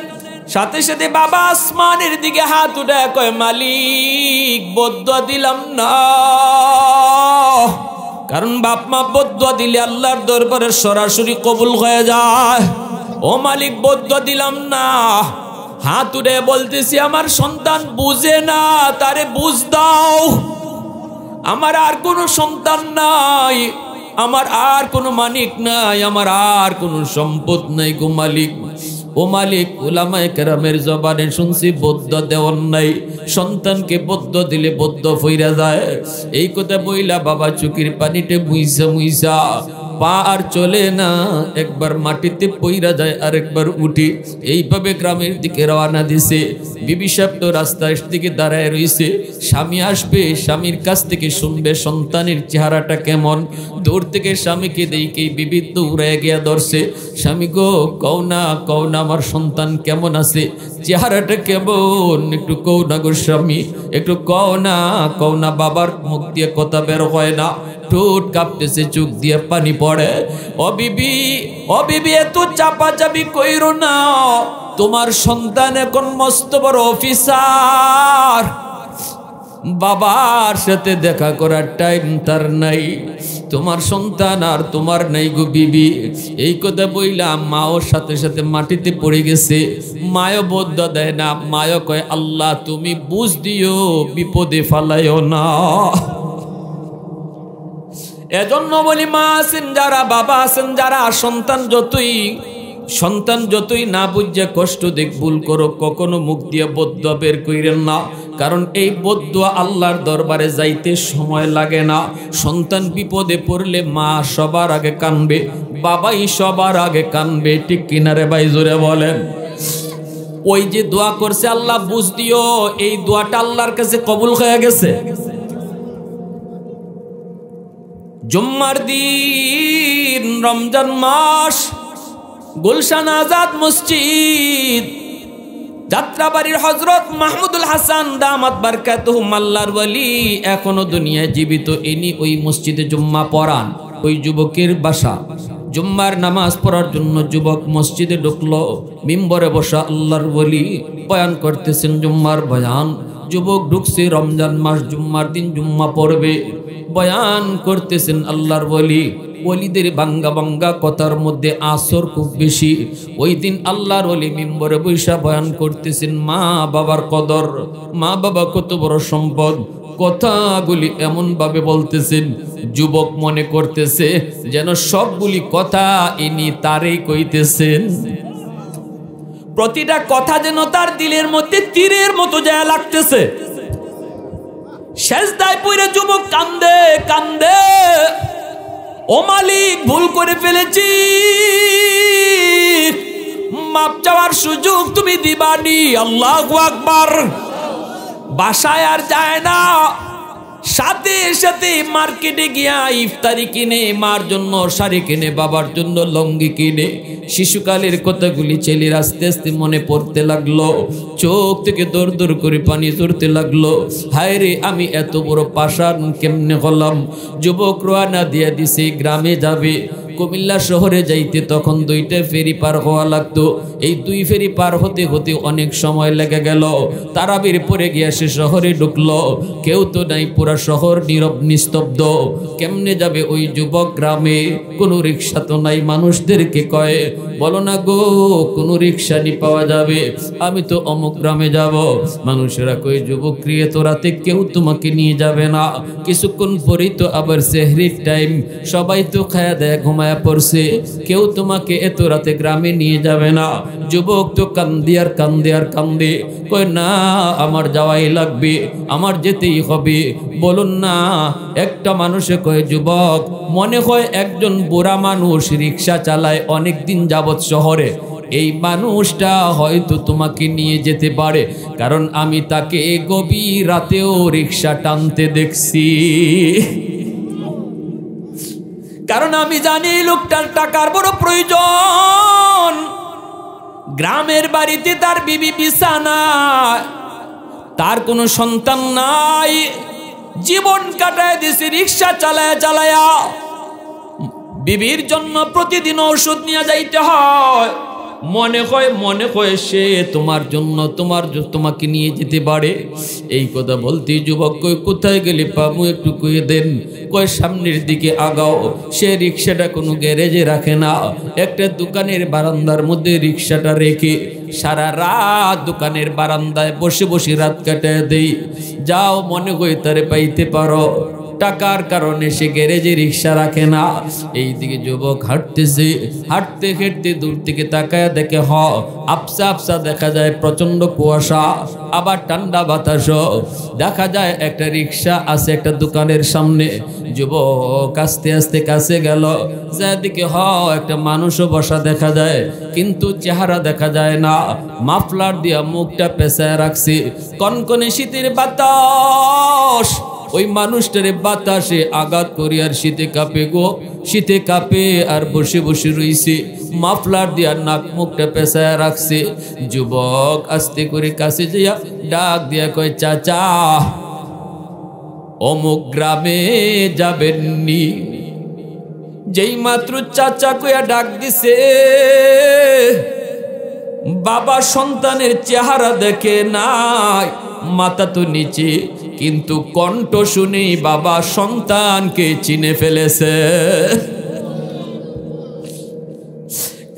সাথে সাথে বাবা আসমানের দিকে হাত উঠায় কয় মালিক বদদুয়া দিলাম না, কারণ বাপ মা বদদুয়া দিলে আল্লাহর দরবারে সরাসরি কবুল হয়ে যায়। ও মালিক বদদুয়া দিলাম না। হাত উঠে বলতেছি আমার সন্তান বুঝে না, তারে বুঝ দাও। আমার আর কোনো সন্তান নাই, আমার আর কোনো মালিক নাই, আমার আর কোনো সম্পদ নাই গো মালিক। ও মালিক, উলামায়ে কেরামের জবানে শুনছি বদ্ধ দেওয়ার নাই, সন্তানকে বদ্ধ দিলে বদ্ধ ফইরা যায়। এই কথা বইলা বাবা চোখের পানিতে মুইসা মুইসা পা আর চলে না, একবার মাটিতে পইরা যায় আর একবার উঠি। এইভাবে গ্রামের দিকে রওনা দিছে। বিবি সাহেব তো রাস্তার দিকে দাঁড়ায় রইছে, স্বামী আসবে, স্বামীর কাছ থেকে শুনবে সন্তানের চেহারাটা কেমন। দূর থেকে স্বামীকে দেখে বিবি দৌড়ে গিয়া ধরছে, স্বামী গো কও না আমার সন্তান কেমন আছে, চেহারাটা কেমন, একটু কও না গো স্বামী, একটু কও না। বাবার মুখ দিয়ে কথা বের হয় না, ঠোঁট কাঁপতেছে, চোখ দিয়ে পানি পড়ে। ও বিবি এত চাপাচাপি কইরো না, তোমার সন্তান এখন মস্ত বড় অফিসার, বাবার সাথে দেখা করার টাইম তার নাই, তোমার সন্তান আর তোমার নাই গো বিবি। এই কথা বইলা মাও সাথে সাথে মাটিতে পড়ে গেছে। মায়ও বদ্ধ দেয় না, মায়ও কয় আল্লাহ তুমি বুঝ দিও, বিপদে ফালাইও না। এজন্য বলি মা আছেন যারা, বাবা আছেন যারা, সন্তান যতই না বুঝে কষ্ট দেখ ভুল করো, কখনো মুখ দিয়ে বদ্দুয়া বের কইরেন না। কারণ এই বদ্দুয়া আল্লাহর দরবারে যাইতে সময় লাগে না। সন্তান বিপদে পড়লে মা সবার আগে কানবে, বাবাই সবার আগে কানবে, ঠিক কিনারে ভাই জোরে বলেন। ওই যে দোয়া করছে আল্লাহ বুঝ দিও, এই দোয়াটা আল্লাহর কাছে কবুল হয়ে গেছে। জুম্মার দিন, রমজান মাস, গুলশান আজাদ মসজিদ, যাত্রাবাড়ির হযরত মাহমুদুল হাসান দামাত বারকাতুহু আল্লাহর ওয়ালি এখনো দুনিয়ায় জীবিত। ইনি ওই মসজিদে জুম্মা পড়ান। ওই যুবকের বাসা। জুম্মার নামাজ পড়ার জন্য যুবক মসজিদে ঢুকলো, মিম্বরে বসা আল্লাহর ওয়ালি বয়ান করতেছেন জুম্মার বয়ান। যুবক ঢুকছে, রমজান মাস, জুম্মার দিন জুম্মা পড়বে, বয়ান করতেছেন আল্লাহর ওয়ালি। ওলিদের বাঙ্গা বাঙ্গা কথার মধ্যে আসর খুব বেশি। ওই দিন আল্লাহর ওলি মিম্বরে বৈশা বয়ান করতেছেন মা বাবার কদর, মা বাবা কত বড় সম্পদ। কথাগুলি এমন ভাবে বলতেছেন, যুবক মনে করতেছে যেন সবগুলি কথা ইনি তারই কইতেছেন। প্রতিটা কথা যেন তার দিলের মধ্যে তীরের মতো যায় লাগতেছে। সেজদায় পড়ে যুবক কান্দে কান্দে, ও মালিক ভুল করে ফেলেছি, মাপ চাওয়ার সুযোগ তুমি দিবানি। আল্লাহু আকবার। বাসায় আর যায় না, সাথে সাথে মার্কেটে গিয়া ইফতারি কিনে, মার জন্য শাড়ি কিনে, বাবার জন্য লঙ্গি কিনে। শিশুকালের কথাগুলি ছেলের আস্তে আস্তে মনে পড়তে লাগলো, চোখ থেকে দর দর করে পানি ঝরতে লাগলো। হায় রে, আমি এত বড় পাষাণ কেমনে হলাম। যুবক রওনা দিয়া দিছে, গ্রামে যাবে। কুমিল্লা শহরে যাইতে তখন 2টা ফেরি পার হওয়া লাগতো। এই 2 ফেরি পার হতে হতে অনেক সময় লেগে গেল। তারাবির পরে গিয়া সে শহরে ঢুকলো, কেউ তো নাই, পুরা শহর নীরব নিস্তব্ধ। কেমনে যাবে ওই যুবক গ্রামে? কোনো রিক্সা তো নাই। মানুষদেরকে কয়, বলো না গো কোনো রিক্সা নি পাওয়া যাবে, আমি তো অমুক গ্রামে যাব। মানুষেরা কই, যুবক রে তো রাতে কেউ তোমাকে নিয়ে যাবে না, কিছুক্ষণ পরেই তো আবার সেহরির টাইম, সবাই তো খায়া দেয় ঘুমায়া পড়ছে, কেউ তোমাকে এত রাতে গ্রামে নিয়ে যাবে না। যুবক তো কান্দে আর কান্দে আর কান্দে, কয় না আমার যাওয়াই লাগবে, আমার যেতেই হবে। বলুন না। একটা মানুষে কয়, যুবক মনে হয় একজন বুড়া মানুষ রিক্সা চালায় অনেক দিন যাবৎ শহরে, এই মানুষটা হয়তো তোমাকে নিয়ে যেতে পারে, কারণ আমি তাকে গভীর রাতেও রিক্সা টানতে দেখছি। কারণ আমি জানি লোকটার টাকার বড় প্রয়োজন। গ্রামের বাড়িতে তার বিবি বিছানা, তার কোনো সন্তান নাই, জীবন কাটায় দিছে রিক্সা চালায়া চালায়া। বিবির জন্য প্রতিদিন ওষুধ নিয়ে যাইতে হয়। মনে হয় সে তোমার জন্য তোমাকে নিয়ে যেতে পারে। এই কথা বলতে যুবক কই, কোথায় গেলে পাবো একটু কয়ে দেন। কয় সামনের দিকে আগাও। সে রিক্সাটা কোনো গ্যারেজে রাখে না, একটা দোকানের বারান্দার মধ্যে রিক্সাটা রেখে সারা রাত দোকানের বারান্দায় বসে বসে রাত কাটায় দেই। যাও মনে হয় তারে পাইতে পারো। টাকার কারণে সে গ্যারেজে রিক্সা রাখে না। এইদিকে যুবক হাঁটতেছে, হাঁটতে হাঁটতে দূর থেকে তাকায় দেখে আফসা আফসা দেখা যায় প্রচন্ড কুয়াশা, আবার ঠান্ডা বাতাসও দেখা যায়। একটা রিক্সা আছে একটা দোকানের সামনে। যুবক আস্তে আস্তে কাছে গেল, যেদিকে একটা মানুষও বসা দেখা যায়, কিন্তু চেহারা দেখা যায় না। মাফলার দিয়া মুখটা পেঁচায় রাখছে। কনকনে শীতের বাতাস ওই মানুষটারে বাতাসে আঘাত করি আর শীতে কাঁপে গো, শীতে কাঁপে আর বসে বসে রইছে, মাফলার দিয়া নাক মুখটা পেঁচায় রাখছে। যুবক আস্তে করে কাছে যাইয়া ডাক দিয়া কয়, চাচা অমুক গ্রামে যাবেননি? যেই মাত্র চাচা কইয়া ডাক দিছে, বাবা সন্তানের চেহারা দেখে নাই, মাথা তো নিচে, কিন্তু কণ্ঠ শুনেই বাবা সন্তানকে চিনে ফেলেছে।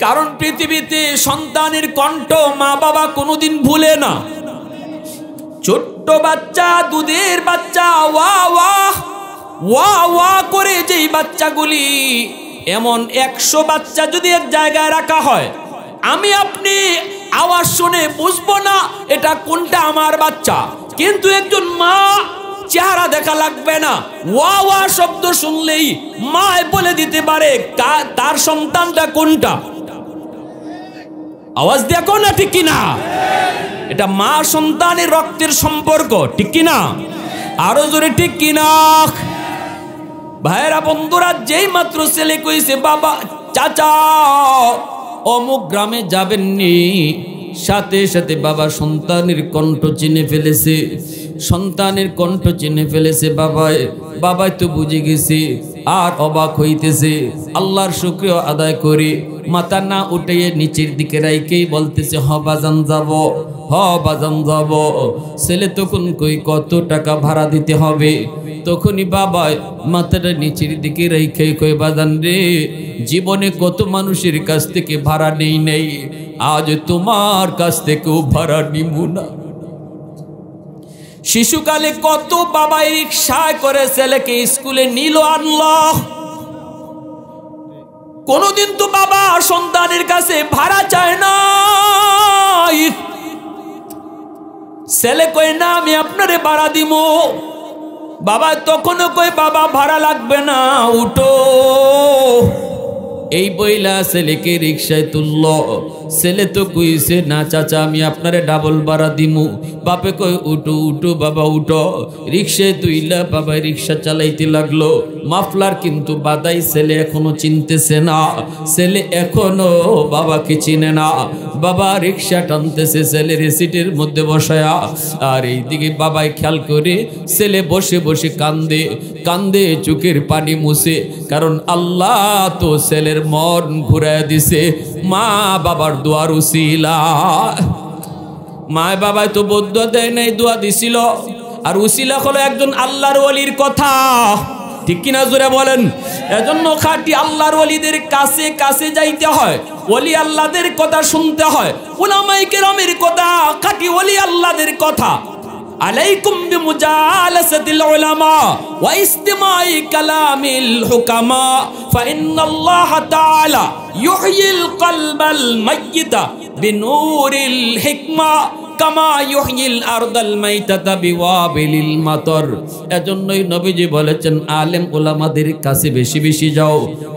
কারণ পৃথিবীতে সন্তানের কণ্ঠ মা বাবা কোনোদিন ভুলে না। ছোট্ট বাচ্চা, দুধের বাচ্চা, ওয়া ওয়া ওয়া ওয়া করে যেই বাচ্চাগুলি, এমন 100 বাচ্চা যদি এক জায়গায় রাখা হয়, আমি আপনি আওয়াজ শুনে বুঝবো না এটা কোনটা আমার বাচ্চা, কিন্তু একজন মা চেহারা দেখা লাগবে না, ওয়া ওয়া শব্দ শুনলেই মা বলে দিতে পারে তার সন্তানটা কোনটা। আওয়াজ দেখো না, ঠিক কিনা? এটা মা সন্তানের রক্তের সম্পর্ক, ঠিক কিনা? আরো জোরে ঠিক কিনা? ভাইরা বন্ধুরা, যেই মাত্র ছেলে কইছে বাবা চাচা অমুক গ্রামে যাবেননি, সাথে সাথে বাবা সন্তানের কণ্ঠ চিনে ফেলেছে। সন্তানের কণ্ঠ চিনে ফেলেছে বাবাই তো বুঝে গেছে, আর অবাক হইতেছে। আল্লাহর শুকরিয়া আদায় করি, মাথা না উঠে নিচের দিকে রাইকেই বলতেছে, বাজান যাব, বাজান যাব। ছেলে তখন কই কত টাকা ভাড়া দিতে হবে? তখনই বাবা মাথাটা নিচের দিকে রাইকে কই, বাজান রে, জীবনে কত মানুষের কাছ থেকে ভাড়া নেই, আজ তোমার কাছ থেকেও ভাড়া নিব না। শিশুকালে কত বাবাই রিকশায় করে ছেলেকে স্কুলে নিল আনলো, কোনদিন তো বাবা সন্তানের কাছে ভাড়া চায় না। ছেলে কই না আমি আপনারে ভাড়া দিব, বাবা তখনও কই বাবা ভাড়া লাগবে না, উঠো। এই বইলা ছেলেকে রিকশায় তুলল। ছেলে তো কইছে না চাচা আমি আপনারে ডাবল ভাড়া দিমু। বাপে কই উঠো উঠো বাবা উঠো। রিকশায় তুইলা বাবা রিকশা চালাইতে লাগলো। মাফলার কিন্তু বাদাই, ছেলে এখনো চিনতেছে না, ছেলে এখনো বাবাকে চিনে না। বাবা রিকশা টানতেছে ছেলের সিটের মধ্যে বসায়া, আর এইদিকে বাবাই খেয়াল করে ছেলে বসে বসে কান্দে কান্দে চোখের পানি মুছে, কারণ আল্লাহ তো ছেলের মন ঘুরায় দিছে মা বাবার দোয়ার উসিলা। মা বাবাই তো বদ্ধ দেয় নাই, দোয়া দিছিল। আর উসিলা হলো একজন আল্লাহর ওলির কথা, ঠিক কিনা জোরে বলেন? এজন্য খাঁটি আল্লাহর ওলিদের কাছে কাছে যাইতে হয়, ওলি আল্লাহদের কথা শুনতে হয়, উলামায়ে কেরামের কথা, খাঁটি ওলি আল্লাহদের কথা। আলাইকুম বিমুজালাসাতিল উলামা ওয়া ইসতিমাই কালামিল হুকামা ফাইন্নাল্লাহা তাআলা ইউহয়িল কলবাল মাইয়িতা বিনূরিল হিকমা কামা ইউহয়িল আরদাল মাইতাতা বিওয়াবিলিল মাতর। এজন্যই নবীজি বলেছেন আলেম উলামাদের কাছে বেশি বেশি যাও,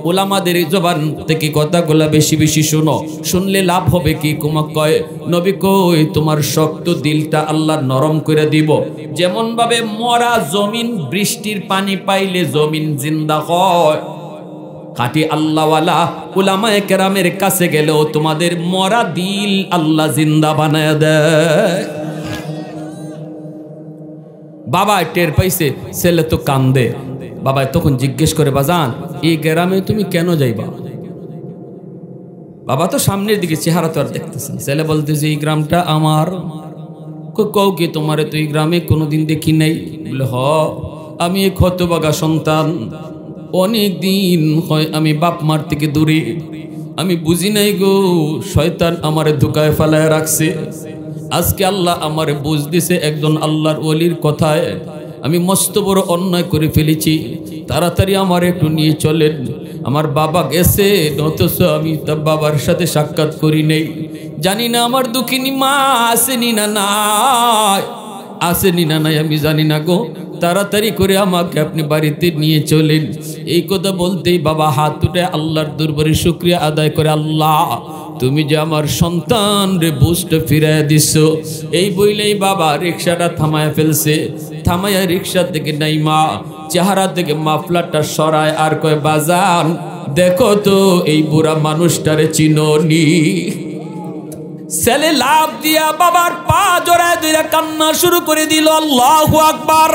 উলামাদের জবান থেকে কথাগুলো বেশি বেশি শোনো, শুনলে লাভ হবে কি? কুমক কয় নবী কই তোমার শক্ত দিলটা আল্লাহ নরম করে দিব। যেমন ভাবে মরা জমিন বৃষ্টির পানি পাইলে জমিন জিন্দা হয়, খাঁটি আল্লাহওয়ালা উলামায়ে কেরামের কাছে গেলেও তোমাদের মরা দিল আল্লাহ জিন্দা বানায় দেয়। বাবা টের পাইছে ছেলে তো কান্দে। বাবা তখন জিজ্ঞেস করে বাজান এই গ্রামে তুমি কেন যাইবা? বাবা তো সামনের দিকে, চেহারা তো আর দেখতেছেন। ছেলে বলতেছে এই গ্রামটা আমার। কও কি তোমারে তো এই গ্রামে কোনোদিন দেখি নাই? বলে আমি এক হতভাগা সন্তান, অনেক দিন হয় আমি বাপ মার থেকে দূরে, আমি বুঝি নাই গো শয়তান আমারে ধোকায় ফেলায় রাখছে। আজকে আল্লাহ আমারে বুঝ দিছে একজন আল্লাহর ওলির কথায়, আমি মস্ত বড় অন্যায় করে ফেলেছি, তাড়াতাড়ি আমার একটু নিয়ে চলেন। আমার বাবা গেছে, অথচ আমি তার বাবার সাথে সাক্ষাৎ করি নেই। জানি না আমার দুঃখিনী মা আসেনি না নাই, আসেনি না নাই আমি জানি না গো, তাড়াতাড়ি করে আমাকে আপনি বাড়িতে নিয়ে চলেন। এই কথা বলতেই বাবা হাত উঠে আল্লাহর দরবারে শুকরিয়া আদায় করে, আল্লাহ তুমি যে আমার সন্তান রে বুঝতে ফিরাইয়া দিছ। এই বইলেই বাবা রিক্সাটা থামায় ফেলছে, থামাইয়া রিক্সা থেকে নাইমা চেহারা থেকে মাফলারটা সরায় আর কয়, বাজান দেখো তো এই বুড়া মানুষটারে চিনোনি? ছেলে লাভ দিয়া বাবার পা জড়ায় দিয়া কান্না শুরু করে দিল। আল্লাহু আকবার।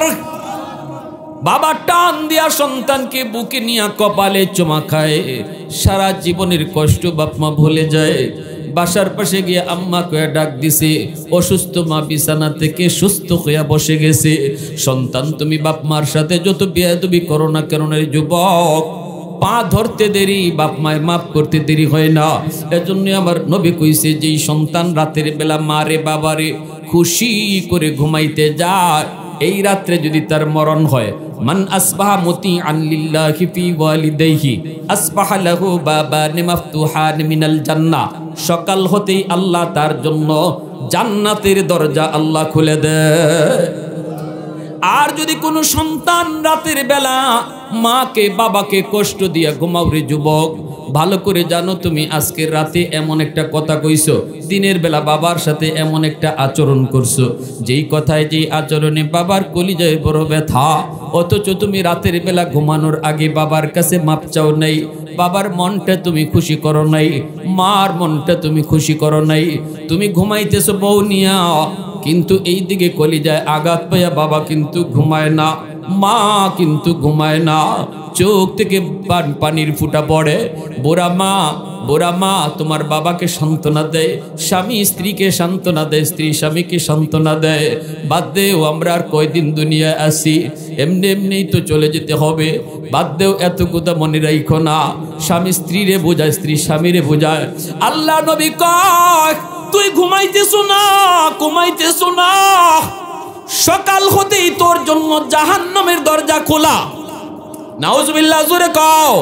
বাবা টান দিয়া সন্তানকে বুকে নিয়ে কপালে চুমা খায়। সারা জীবনের কষ্ট বাপমা ভুলে যায়। বাসার পাশে গিয়ে আম্মা কয়ে ডাক দিছে। অসুস্থ মা বিছানা থেকে সুস্থ হইয়া বসে গেছে। সন্তান তুমি বাপমার সাথে যত বেয়াদবি করো না কেন রে যুবক, পা ধরতে দেরি বাপ মায়ের মাফ করতে দেরি হয় না। এজন্য আমার নবী কইছে, যেই সন্তান রাতের বেলা মারে বাবারে খুশি করে ঘুমাইতে যায়, এই রাত্রে যদি তার মরণ হয়, মান আসবাহা মুতিআন লিল্লাহি ফি ওয়ালিদাইহি আসবাহা লাহু বাবান মাফতুহান মিনাল জান্নাহ। সকাল হতেই আল্লাহ তার জন্য জান্নাতের দরজা আল্লাহ খুলে দেয়। আর যদি কোনো সন্তান রাতের বেলা মাকে বাবাকে কষ্ট দিয়া ঘুমাও রে যুবক, ভালো করে জানো তুমি আজকের রাতে এমন একটা কথা কইছো, দিনের বেলা বাবার সাথে এমন একটা আচরণ করছো, যেই কথায় যেই আচরণে বাবার কলিজায় বড় ব্যথা, অথচ তুমি রাতের বেলা ঘুমানোর আগে বাবার কাছে মাপ চাও নাই, বাবার মনটা তুমি খুশি করো নাই, মার মনটা তুমি খুশি করো নাই। তুমি ঘুমাইতেছো বউ নিয়া, কিন্তু এই দিকে কলিজায় আঘাত পাইয়া বাবা কিন্তু ঘুমায় না, মা কিন্তু ঘুমায় না, চোখ থেকে পানির ফুটা পড়ে। বুড়া মা তোমার বাবাকে সান্ত্বনা দেয়, স্বামী স্ত্রীকে সান্ত্বনা দেয়, স্ত্রী স্বামীকে সান্ত্বনা দেয়। বাদ দেও, আমরা আর কয়দিন দুনিয়ায় আসি, এমনি এমনি তো চলে যেতে হবে। বাদ দেও, এত কথা মনে রাখো না। স্বামী স্ত্রীরে বোঝায়, স্ত্রী স্বামীরে বোঝায়। আল্লাহ নবী কয়, তুই ঘুমাইতেছো না, সকাল হতেই তোর জন্য জাহান্নামের দরজা খোলা। নাউজুবিল্লাহ, জোরে কও।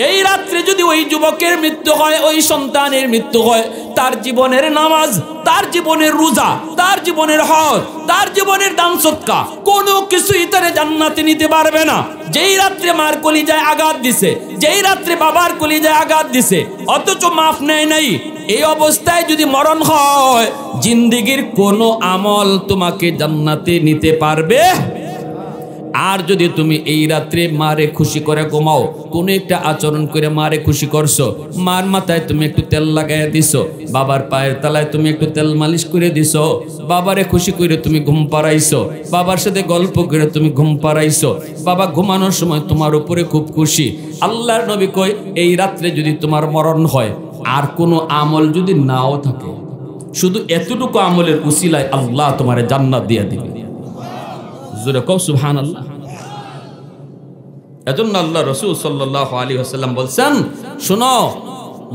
এই রাত্রে যদি ওই যুবকের মৃত্যু হয়, ওই সন্তানের মৃত্যু হয়, তার জীবনের নামাজ, তার জীবনের রোজা, তার জীবনের হজ, তার জীবনের দান সদকা কোনো কিছুই তারে জান্নাতে নিতে পারবে না। যেই রাত্রে মার কলিজায় আঘাত দিছে, যেই রাত্রে বাবার কলিজায় আঘাত দিছে, অথচ মাফ নেয় নাই, এই অবস্থায় যদি মরণ হয়, জিন্দেগির কোনো আমল তোমাকে জান্নাতে নিতে পারবে। আর যদি তুমি এই রাত্রে মারে খুশি করে ঘুমাও, কোনো একটা আচরণ করে মারে খুশি করছো, মার মাথায় তুমি একটু তেল লাগাইয়া দিছো, বাবার পায়ের তলায় তুমি একটু তেল মালিশ করে দিছো, বাবারে খুশি করে তুমি ঘুম পাড়াইছো, বাবার সাথে গল্প করে তুমি ঘুম পাড়াইছো, বাবা ঘুমানোর সময় তোমার উপরে খুব খুশি। আল্লাহর নবী কই, এই রাত্রে যদি তোমার মরণ হয়, আর কোনো আমল যদি নাও থাকে, শুধু এতটুকু আমলের উসিলায় আল্লাহ তোমারে জান্নাত দিয়ে দিবে। জোরে কও সুবহানাল্লাহ। এজন্য আল্লাহ রাসূল সাল্লাল্লাহু আলাইহি ওয়াসাল্লাম বলছেন, শোনো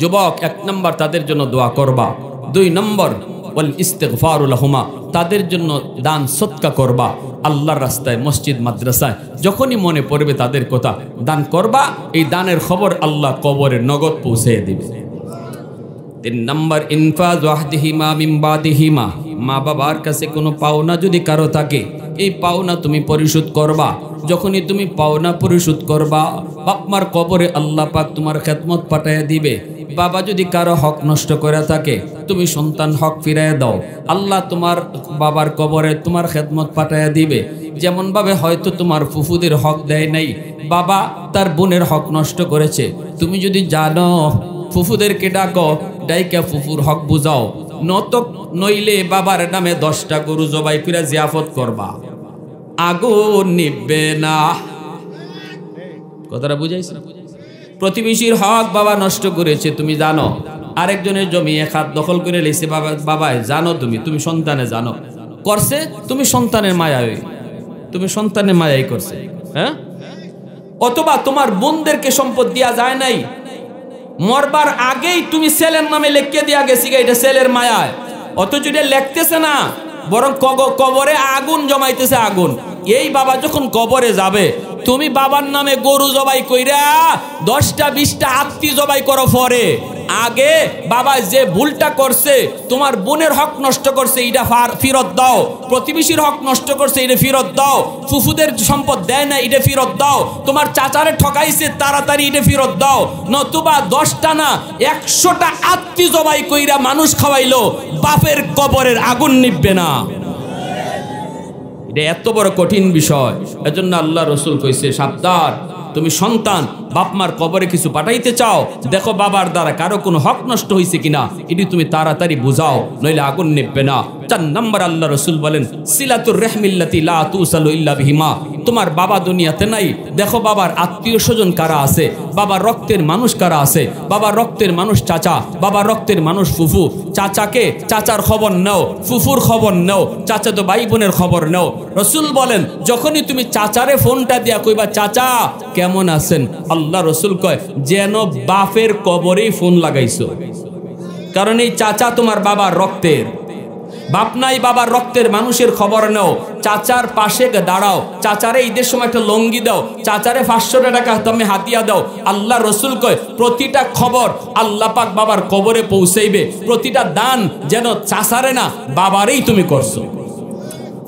যুবক, 1 নম্বর তাদের জন্য দোয়া করবা, 2 নম্বর ওয়াল ইস্তিগফারু লাহুমা, তাদের জন্য দান সদকা করবা, আল্লাহর রাস্তায় মসজিদ মাদ্রাসায় যখনই মনে পড়বে তাদের কথা দান করবা। এই দানের খবর আল্লাহ কবরে নগদ পৌঁছে দিবে। 3 নম্বর ইনফাজ ওয়াহদিহিমা মিন বাদিহিমা, মা বাবার কাছে কোনো পাওনা যদি কারো থাকে, এই পাওনা তুমি পরিশোধ করবা। যখনই তুমি পাওনা পরিশোধ করবা, বাপমার কবরে আল্লাহ পাক তোমার খেদমত পাঠাইয়া দিবে। বাবা যদি কারো হক নষ্ট করে থাকে, তুমি সন্তান হক ফিরাইয়া দাও, আল্লাহ তোমার বাবার কবরে তোমার খেদমত পাঠাইয়া দিবে। যেমন ভাবে হয়তো তোমার ফুফুদের হক দেয় নাই, বাবা তার বোনের হক নষ্ট করেছে, তুমি যদি জানো, ফুফুদেরকে ডাকো, ডাইকা ফুফুর হক বুঝাও, নইলে বাবার নামে 10টা গরু জবাই করে জিয়াফত করবা, আগুন নিবে না। কথাটা বুঝাইছে? প্রতিবেশীর হক বাবা নষ্ট করেছে, তুমি জানো, আরেকজনের জমি 1 হাত দখল করে লেছে, বাবাই জানো, তুমি সন্তানে জানো করছে, তুমি সন্তানের মায়ায়, তুমি সন্তানের মায়াই করছে, হ্যাঁ? অথবা তোমার বোনদেরকে সম্পদ দেয়া যায় নাই, মরবার আগেই তুমি ছেলের নামে লিখে দিয়া গেছি, এটা ছেলের মায়ায়, অথচ এটা লিখতেছে না, বরং কবরে আগুন জমাইতেছে, আগুন। এই বাবা যখন কবরে যাবে, তুমি বাবার নামে গরু জবাই কইরা 10টা 20টা আত্মী জবাই করো পরে। আগে বাবা যে ভুলটা করছে, তোমার বোনের হক নষ্ট করছে, এটা ফেরত দাও। প্রতিবেশীর হক নষ্ট করছে, এটা ফেরত দাও। ফুফুদের সম্পদ দেয় না, এটা ফেরত দাও। তোমার চাচারে ঠকাইছে, তাড়াতাড়ি এটা ফেরত দাও। নতুবা 10টা না 100টা আত্মী জবাই কইরা মানুষ খাওয়াইলো, বাপের কবরের আগুন নিভবে না। এটা এত বড় কঠিন বিষয়। এজন্য আল্লাহ রসুল কইছে, সাবধান, তুমি সন্তান বাপমার কবরে কিছু পাঠাইতে চাও, দেখো বাবার দ্বারা কারো কোনো হক নষ্ট হয়েছে কিনা, এটি তুমি তাড়াতাড়ি বুঝাও, নইলে আগুন নিভবে না। 4 নম্বর আল্লাহ রসুল বলেন, সিলাতুর রহমিল্লাতি লা তুসালু ইল্লা বিহিমা। তোমার বাবা দুনিয়াতে নাই, দেখো বাবার আত্মীয় স্বজন কারা আছে, বাবার রক্তের মানুষ কারা আছে। বাবার রক্তের মানুষ চাচা, বাবার রক্তের মানুষ ফুফু। চাচাকে চাচার খবর নাও, ফুফুর খবর নাও, চাচা তো ভাই বোনের খবর নাও। রসুল বলেন, যখনই তুমি চাচারে ফোনটা দিয়া কইবা, চাচা কেমন আছেন, আল্লাহ রসুল কয় যেন বাপের কবরেই ফোন লাগাইছো। কারণ এই চাচা তোমার বাবার রক্তের। বাপ নাই, বাবার রক্তের মানুষের খবর নাও, চাচার পাশে দাঁড়াও, চাচারে ঈদের সময় একটা লঙ্গি দাও, চাচারে 500 টাকা তুমি হাতিয়া দাও। আল্লাহ রসুল কয় প্রতিটা খবর আল্লাহ পাক বাবার কবরে পৌঁছাইবে। প্রতিটা দান যেন চাচারে না বাবারেই তুমি করছো,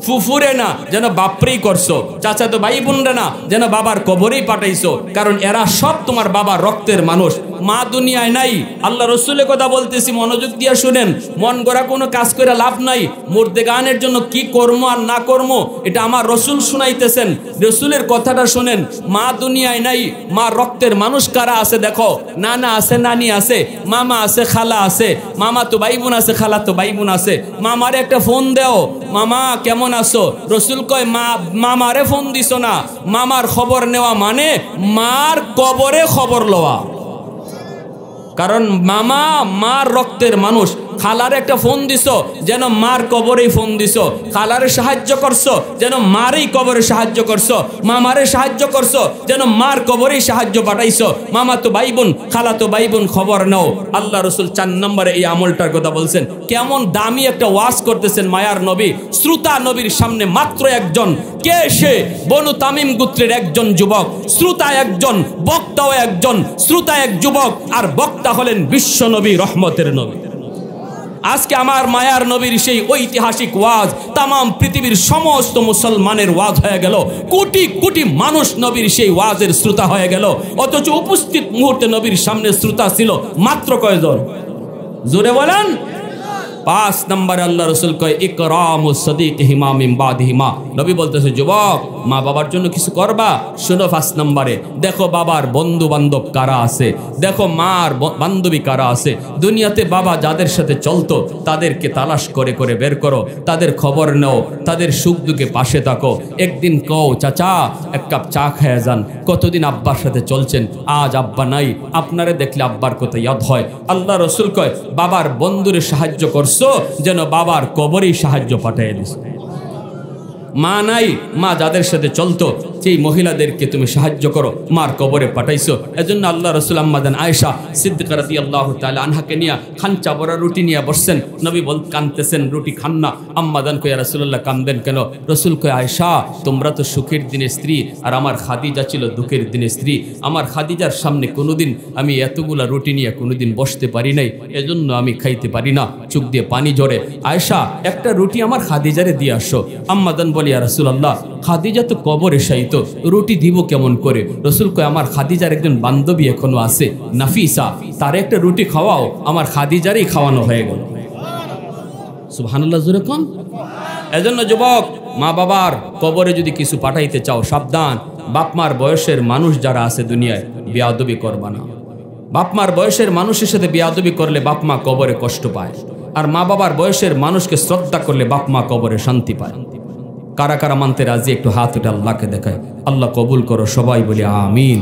ফুফুরে না যেন বাপরেই করছো, চাচা তো ভাই বোনরে না যেন বাবার কবরেই পাঠাইছো। কারণ এরা সব তোমার বাবার রক্তের মানুষ। মা দুনিয়ায় নাই, আল্লাহ রসুলের কথা বলতেছি, মনোযোগ দিয়ে শুনেন। মন গড়া কোনো কাজ করে লাভ নাই। মুর্দে গানের জন্য কি কর্ম আর না কর্ম এটা আমার রসুল শুনাইতেছেন, রসুলের কথাটা শুনেন। মা দুনিয়ায় নাই, মা রক্তের মানুষ কারা আছে দেখো। নানা আছে, নানি আছে, মামা আছে, খালা আছে। মামা তো ভাই বোন আছে, খালা তো ভাই বোন আছে। মামারে একটা ফোন দেও, মামা কেমন আছো। রসুল কয় মামারে ফোন দিছো না, মামার খবর নেওয়া মানে মার কবরে খবর লওয়া। কারণ মামা মার রক্তের মানুষ। খালারে একটা ফোন দিছো, যেন মার কবরেই ফোন দিছো। খালারে সাহায্য করছো, যেন মারই কবরে সাহায্য করছো। মামারে সাহায্য করছো, যেন মার কবরেই সাহায্য পাঠাইছো। মামা তো ভাই বোন, খালা তো ভাই বোন, খবর নাও। আল্লাহ রসুল 4 নম্বরে এই আমলটার কথা বলছেন। কেমন দামি একটা ওয়াজ করতেছেন মায়ার নবী। শ্রোতা নবীর সামনে মাত্র একজন, কে সে? বনু তামিম গোত্রের একজন যুবক। শ্রোতা একজন, বক্তাও একজন। শ্রোতা এক যুবক, আর বক্তা হলেন বিশ্ব নবী, রহমতের নবী। আজকে আমার মায়ার নবীর সেই ঐতিহাসিক ওয়াজ তামাম পৃথিবীর সমস্ত মুসলমানের ওয়াজ হয়ে গেল। কোটি কোটি মানুষ নবীর সেই ওয়াজের শ্রোতা হয়ে গেল। অথচ উপস্থিত মুহূর্তে নবীর সামনে শ্রোতা ছিল মাত্র কয়জন? জোরে বলেন। 5 নম্বর আল্লাহ রসুল কয়, ইকরামুস সাদিকিহিমা মিন বাদিহিমা। নবী বলতেছে, যুবক মা বাবার জন্য কিছু করবা, শোনো 5 নম্বরে দেখো বাবার বন্ধু বান্ধব কারা আছে, দেখো মার বান্ধবী কারা আছে। দুনিয়াতে বাবা যাদের সাথে চলতো তাদেরকে তালাশ করে করে বের করো, তাদের খবর নাও, তাদের সুখ দুঃখে পাশে থাকো। একদিন কও, চাচা 1 কাপ চা খেয়ে যান, কতদিন আব্বার সাথে চলছেন, আজ আব্বা নাই, আপনারে দেখলে আব্বার কথা ইয়াদ হয়। আল্লাহ রসুল কয়, বাবার বন্ধুরে সাহায্য করছো যেন বাবার কবরেই সাহায্য পাঠিয়ে দিস। মা নাই, মা যাদের সাথে চলতো সেই মহিলাদেরকে তুমি সাহায্য করো, মার কবরে পাঠাইছো। এজন্য আল্লাহ রসুল আম্মাদান আয়েশা সিদ্দিকা রাদিয়াল্লাহু তাআলা আনহাকে নিয়ে খানচা বড় রুটি নিয়ে বসছেন। নবী কাঁদতেছেন, রুটি খান না। আম্মাদান কয়, রাসূলুল্লাহ কাঁদবেন কেন? রসুল কয়, আয়েশা তোমরা তো সুখের দিনের স্ত্রী, আর আমার খাদিজা ছিল দুঃখের দিনের স্ত্রী। আমার খাদিজার সামনে কোনোদিন আমি এতগুলা রুটি নিয়ে কোনোদিন বসতে পারি নাই, এজন্য আমি খাইতে পারি না, চোখ দিয়ে পানি ঝরে। আয়েশা একটা রুটি আমার খাদিজারে দিয়ে আসো। আম্মাদান বলি, ইয়া রাসূলুল্লাহ খাদিজা তো কবরে শায়িত, রুটি দিব কেমন করে? রসুল কয়, আমার খাদিজার একজন বান্ধবী এখনো আছে, নাফিসা, তার একটা রুটি খাওয়াও। আমার খাদিজারই খাওয়ানো হয়ে গেল। সুবহানাল্লাহ, জোরে কোন। এজন্য যুবক, মা বাবার কবরে যদি কিছু পাঠাইতে চাও, সাবধান। বাপমার বয়সের মানুষ যারা আছে দুনিয়ায়, বেয়াদবি করবা না। বাপমার বয়সের মানুষের সাথে বেয়াদবি করলে বাপমা কবরে কষ্ট পায়, আর মা বাবার বয়সের মানুষকে শ্রদ্ধা করলে বাপমা কবরে শান্তি পায়। কারা কারা মানতে রাজি একটু হাত উঠে আল্লাহকে দেখায়। আল্লাহ কবুল করো, সবাই বলি আমিন।